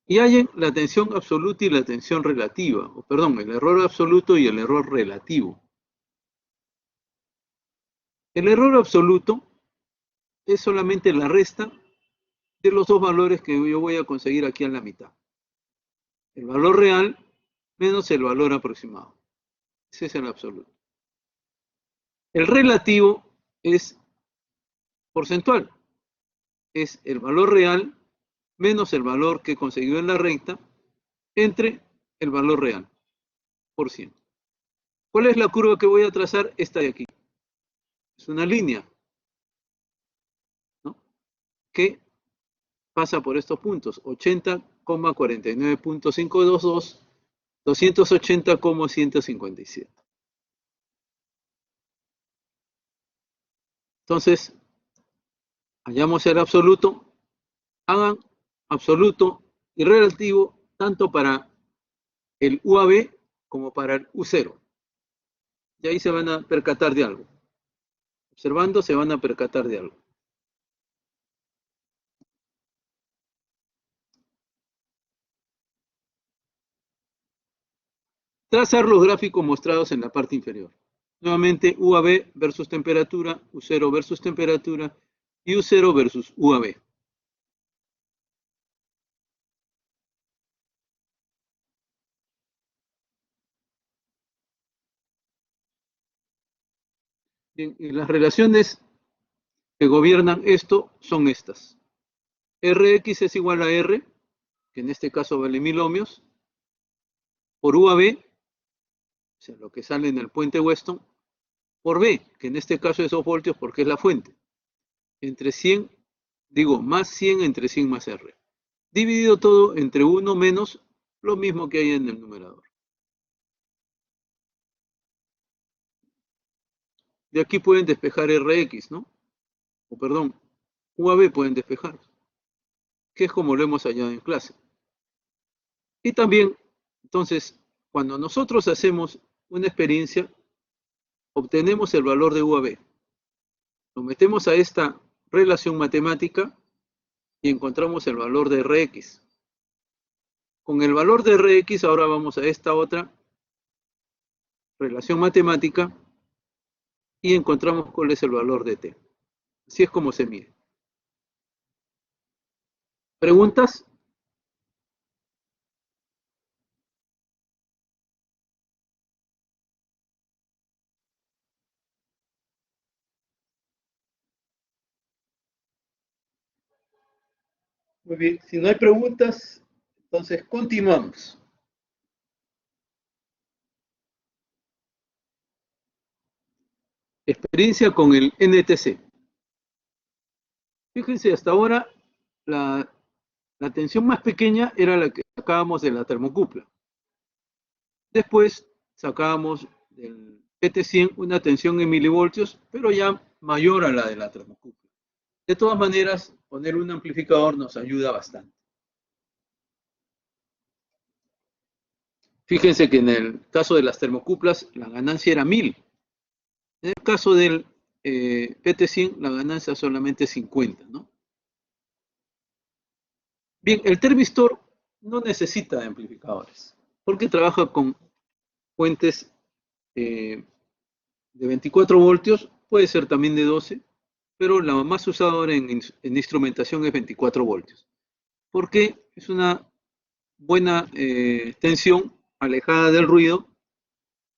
Y hallen la tensión absoluta y la tensión relativa. O perdón, el error absoluto y el error relativo. El error absoluto es solamente la resta de los dos valores que yo voy a conseguir aquí en la mitad. El valor real menos el valor aproximado. Ese es el absoluto. El relativo es porcentual. Es el valor real menos el valor que consiguió en la recta entre el valor real por ciento. ¿Cuál es la curva que voy a trazar? Esta de aquí. Es una línea, ¿no?, que pasa por estos puntos: 80,49.522, 280,157. Entonces, hallamos el absoluto. Hagan absoluto y relativo tanto para el UAB como para el U0. Y ahí se van a percatar de algo. Observando se van a percatar de algo. Trazar los gráficos mostrados en la parte inferior. Nuevamente UAB versus temperatura, U0 versus temperatura y U0 versus UAB. Bien, y las relaciones que gobiernan esto son estas. Rx es igual a R, que en este caso vale 1000 ohmios, por UAB, o sea, lo que sale en el puente Weston, por B, que en este caso es 2 voltios porque es la fuente, entre 100, más 100 entre 100 más R. Dividido todo entre 1 menos lo mismo que hay en el numerador. De aquí pueden despejar Rx, ¿no? O perdón, UAB pueden despejar, que es como lo hemos hallado en clase. Y también, entonces, cuando nosotros hacemos una experiencia, obtenemos el valor de UAB. Lo metemos a esta relación matemática y encontramos el valor de Rx. Con el valor de Rx ahora vamos a esta otra relación matemática y encontramos cuál es el valor de T. Así es como se mide. ¿Preguntas? Muy bien, si no hay preguntas, entonces continuamos. Experiencia con el NTC. Fíjense, hasta ahora la tensión más pequeña era la que sacábamos de la termocupla. Después sacábamos del PT100 una tensión en milivoltios, pero ya mayor a la de la termocupla. De todas maneras, poner un amplificador nos ayuda bastante. Fíjense que en el caso de las termocuplas la ganancia era 1000. En el caso del PT100 la ganancia solamente 50, ¿no? Bien, el termistor no necesita de amplificadores porque trabaja con fuentes de 24 voltios, puede ser también de 12, pero la más usada ahora en instrumentación es 24 voltios, porque es una buena tensión alejada del ruido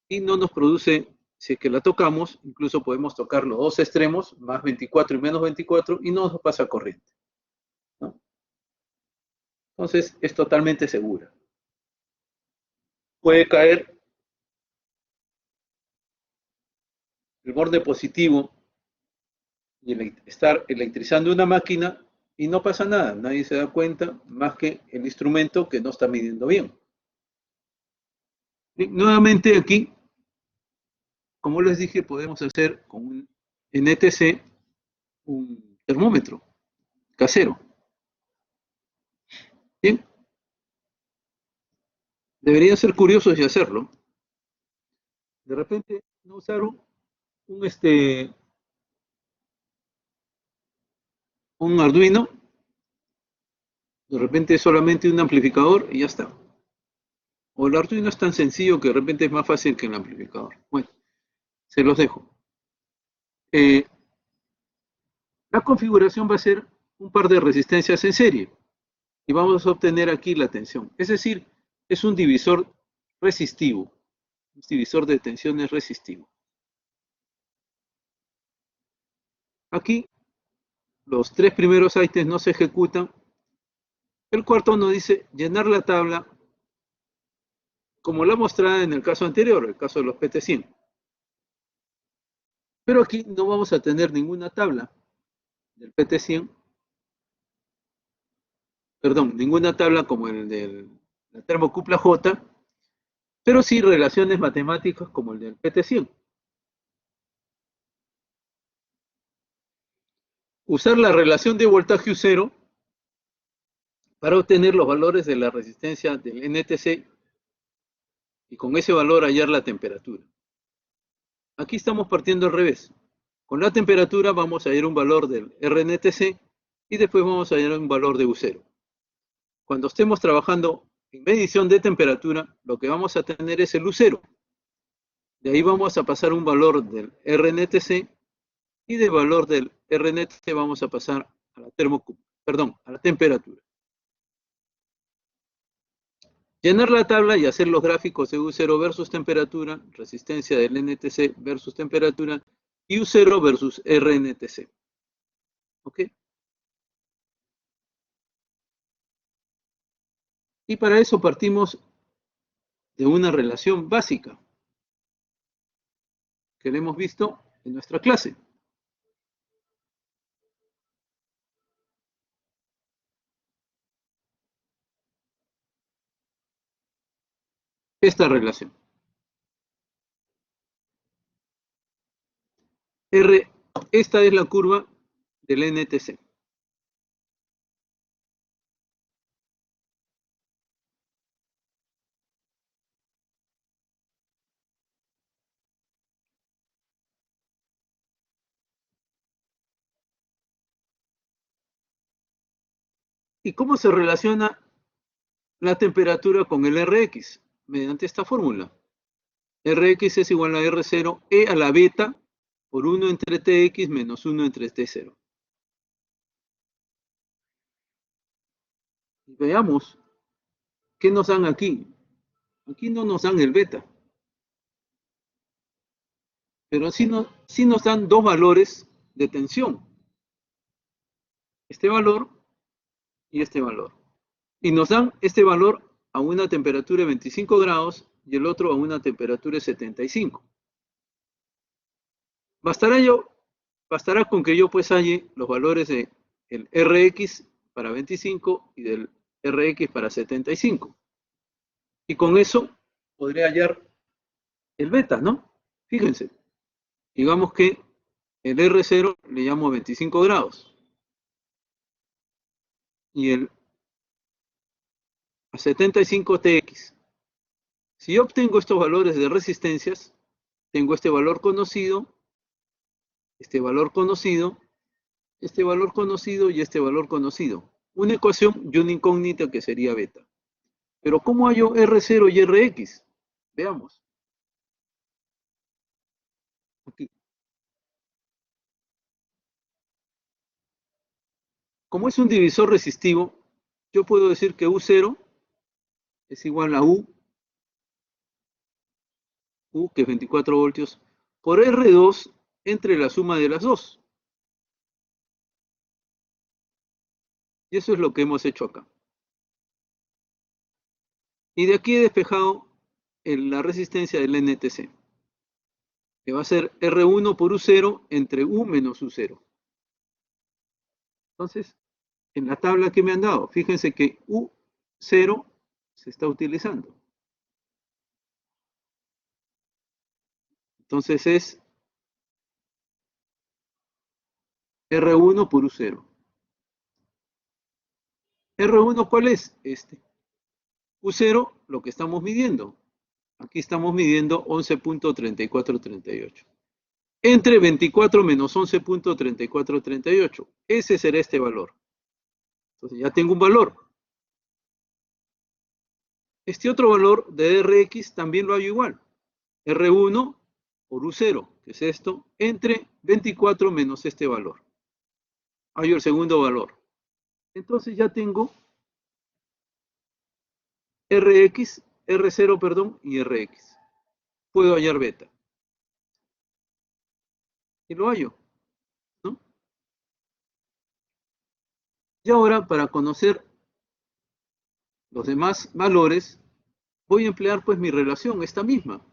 y no nos produce, si es que la tocamos, incluso podemos tocar los dos extremos, más 24 y menos 24, y no nos pasa corriente, ¿no? Entonces es totalmente segura. Puede caer el borde positivo y estar electrizando una máquina y no pasa nada, nadie se da cuenta más que el instrumento que no está midiendo bien. Y nuevamente aquí, como les dije, podemos hacer con un NTC un termómetro casero. Bien, deberían ser curiosos y hacerlo. De repente no usaron un Arduino, de repente solamente un amplificador y ya está. O el Arduino es tan sencillo que de repente es más fácil que el amplificador. Bueno, se los dejo. Eh, la configuración va a ser un par de resistencias en serie y vamos a obtener aquí la tensión. Es decir, es un divisor resistivo, un divisor de tensiones resistivo. Aquí los tres primeros ítems no se ejecutan. El cuarto nos dice llenar la tabla como la mostrada en el caso anterior, el caso de los PT100. Pero aquí no vamos a tener ninguna tabla del PT100, perdón, ninguna tabla como el de la termocupla J, pero sí relaciones matemáticas como el del PT100. Usar la relación de voltaje U0 para obtener los valores de la resistencia del NTC y con ese valor hallar la temperatura. Aquí estamos partiendo al revés. Con la temperatura vamos a hallar un valor del RNTC y después vamos a hallar un valor de U0. Cuando estemos trabajando en medición de temperatura, lo que vamos a tener es el U0. De ahí vamos a pasar un valor del RNTC y del valor del RNTC vamos a pasar a la a la temperatura. Llenar la tabla y hacer los gráficos de U0 versus temperatura, resistencia del NTC versus temperatura y U0 versus RNTC. ¿Ok? Y para eso partimos de una relación básica que le hemos visto en nuestra clase. Esta relación. R, esta es la curva del NTC. ¿Y cómo se relaciona la temperatura con el Rx? Mediante esta fórmula. Rx es igual a R0 E a la beta por 1 entre Tx menos 1 entre T0. Y veamos qué nos dan aquí. Aquí no nos dan el beta, pero sí nos dan dos valores de tensión. Este valor y este valor. Y nos dan este valor a una temperatura de 25 grados y el otro a una temperatura de 75. Bastará con que yo pues halle los valores del Rx para 25 y del Rx para 75. Y con eso podré hallar el beta, ¿no? Fíjense. Digamos que el R0 le llamo a 25 grados y el a 75 Tx. Si yo obtengo estos valores de resistencias, tengo este valor conocido, este valor conocido, este valor conocido y este valor conocido. Una ecuación y una incógnita que sería beta. Pero ¿cómo hallo R0 y Rx? Veamos. Aquí. Como es un divisor resistivo, yo puedo decir que U0 es igual a U que es 24 voltios, por R2 entre la suma de las dos. Y eso es lo que hemos hecho acá. Y de aquí he despejado la resistencia del NTC, que va a ser R1 por U0 entre U menos U0. Entonces, en la tabla que me han dado, fíjense que U0 se está utilizando. Entonces es R1 por U0. R1, ¿cuál es? Este. U0, lo que estamos midiendo. Aquí estamos midiendo 11.3438. Entre 24 menos 11.3438. Ese será este valor. Entonces ya tengo un valor. Este otro valor de Rx también lo hallo igual. R1 por U0, que es esto, entre 24 menos este valor. Hallo el segundo valor. Entonces ya tengo Rx, R0, perdón, y Rx. Puedo hallar beta. Y lo hallo, ¿no? Y ahora, para conocer los demás valores, voy a emplear pues mi relación, esta misma.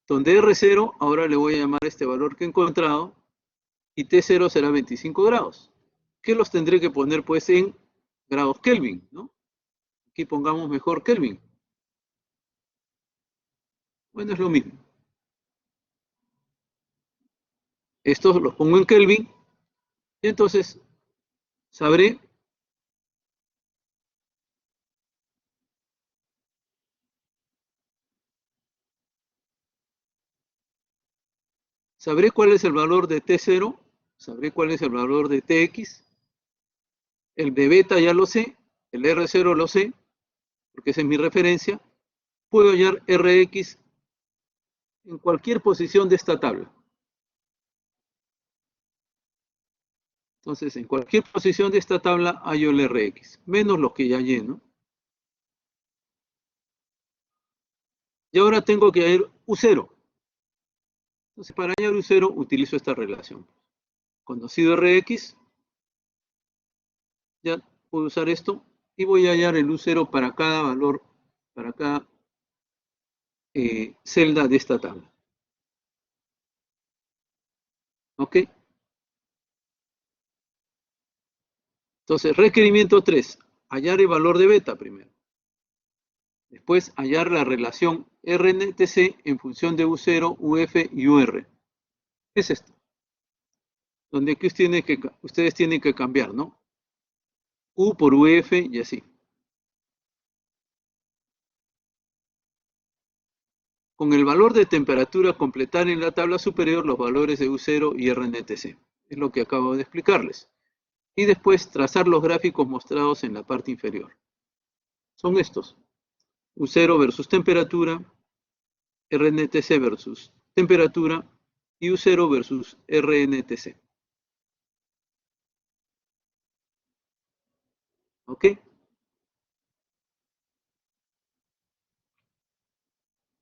Donde R0, ahora le voy a llamar este valor que he encontrado, y T0 será 25 grados. Que los tendré que poner pues en grados Kelvin, ¿no? Aquí pongamos mejor Kelvin. Bueno, es lo mismo. Estos los pongo en Kelvin y entonces sabré cuál es el valor de T0, sabré cuál es el valor de Tx, el de beta ya lo sé, el R0 lo sé, porque esa es mi referencia. Puedo hallar Rx en cualquier posición de esta tabla. Entonces, en cualquier posición de esta tabla hallo el Rx, menos los que ya hallé, ¿no? Y ahora tengo que hallar U0. Entonces, para hallar U0 utilizo esta relación. Conocido Rx, ya puedo usar esto y voy a hallar el U0 para cada valor, para cada celda de esta tabla. ¿Ok? Entonces, requerimiento 3, hallar el valor de beta primero. Después, hallar la relación RNTC en función de U0, UF y UR. Es esto, donde aquí ustedes tienen que cambiar, ¿no? U por UF y así. Con el valor de temperatura completar en la tabla superior los valores de U0 y RNTC. Es lo que acabo de explicarles. Y después trazar los gráficos mostrados en la parte inferior. Son estos. U0 versus temperatura, RNTC versus temperatura y U0 versus RNTC. ¿Ok?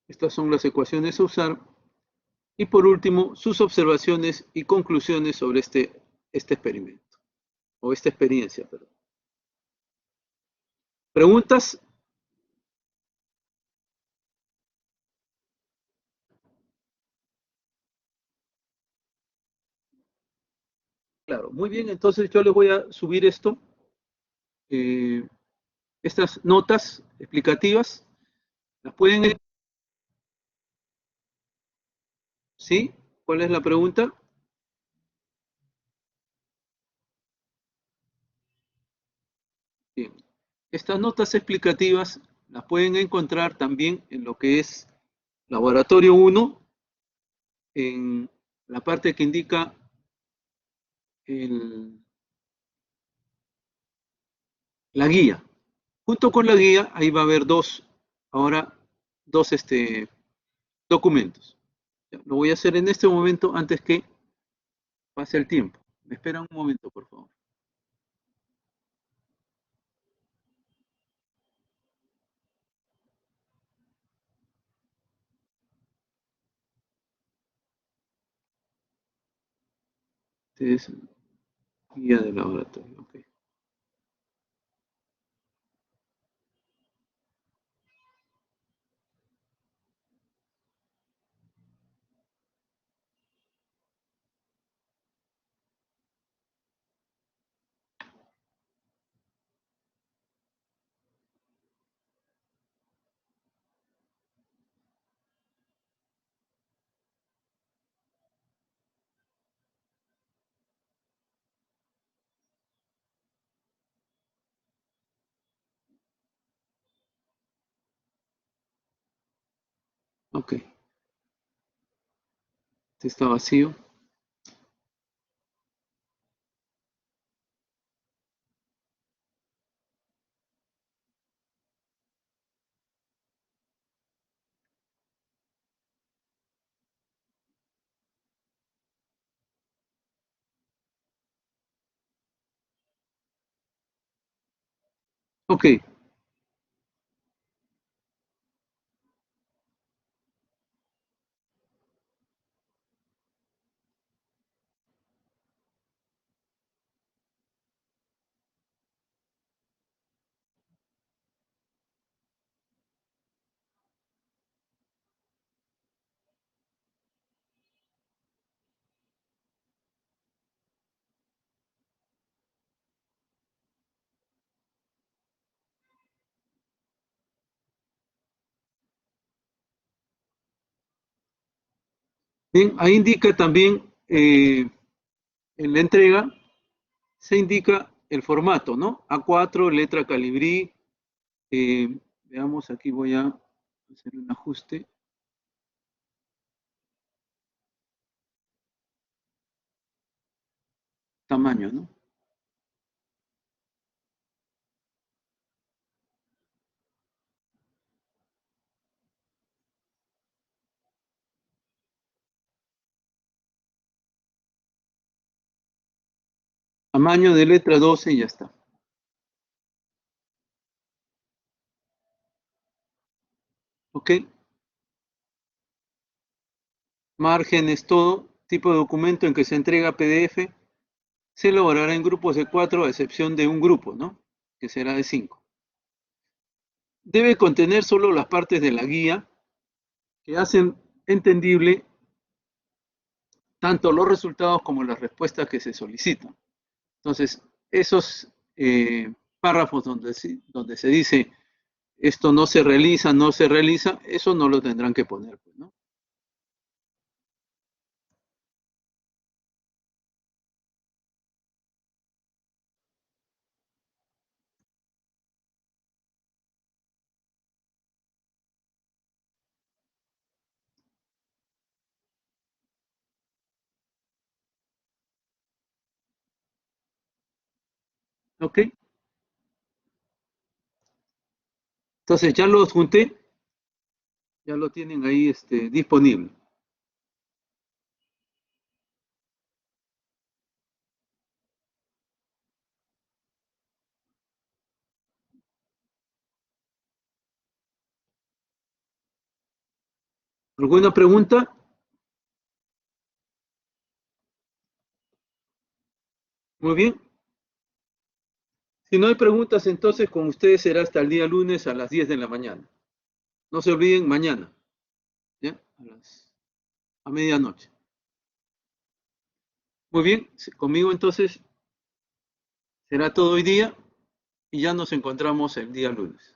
Estas son las ecuaciones a usar. Y por último, sus observaciones y conclusiones sobre este experimento, o esta experiencia, perdón. ¿Preguntas? Claro, muy bien, entonces yo les voy a subir esto, eh, estas notas explicativas, las pueden, ¿sí? ¿Cuál es la pregunta? Bien, estas notas explicativas las pueden encontrar también en lo que es Laboratorio 1, en la parte que indica el, la guía. Junto con la guía, ahí va a haber ahora dos documentos. Lo voy a hacer en este momento antes que pase el tiempo. Me esperan un momento, por favor. Este es guía de laboratorio. Ok. Ok. Este está vacío. Ok. Bien, ahí indica también en la entrega, se indica el formato, ¿no? A4, letra calibrí. Veamos, aquí voy a hacer un ajuste. Tamaño, ¿no? Tamaño de letra 12 y ya está. ¿Ok? Márgenes, todo. Tipo de documento en que se entrega PDF se elaborará en grupos de 4 a excepción de un grupo, ¿no? Que será de 5. Debe contener solo las partes de la guía que hacen entendible tanto los resultados como las respuestas que se solicitan. Entonces, esos párrafos donde se dice esto no se realiza, no se realiza, eso no lo tendrán que poner, pues, ¿no? ¿Ok? Entonces ya los junté, ya lo tienen ahí disponible. ¿Alguna pregunta? Muy bien. Si no hay preguntas, entonces con ustedes será hasta el día lunes a las 10 de la mañana. No se olviden mañana, ¿ya? A medianoche. Muy bien, conmigo entonces será todo hoy día y ya nos encontramos el día lunes.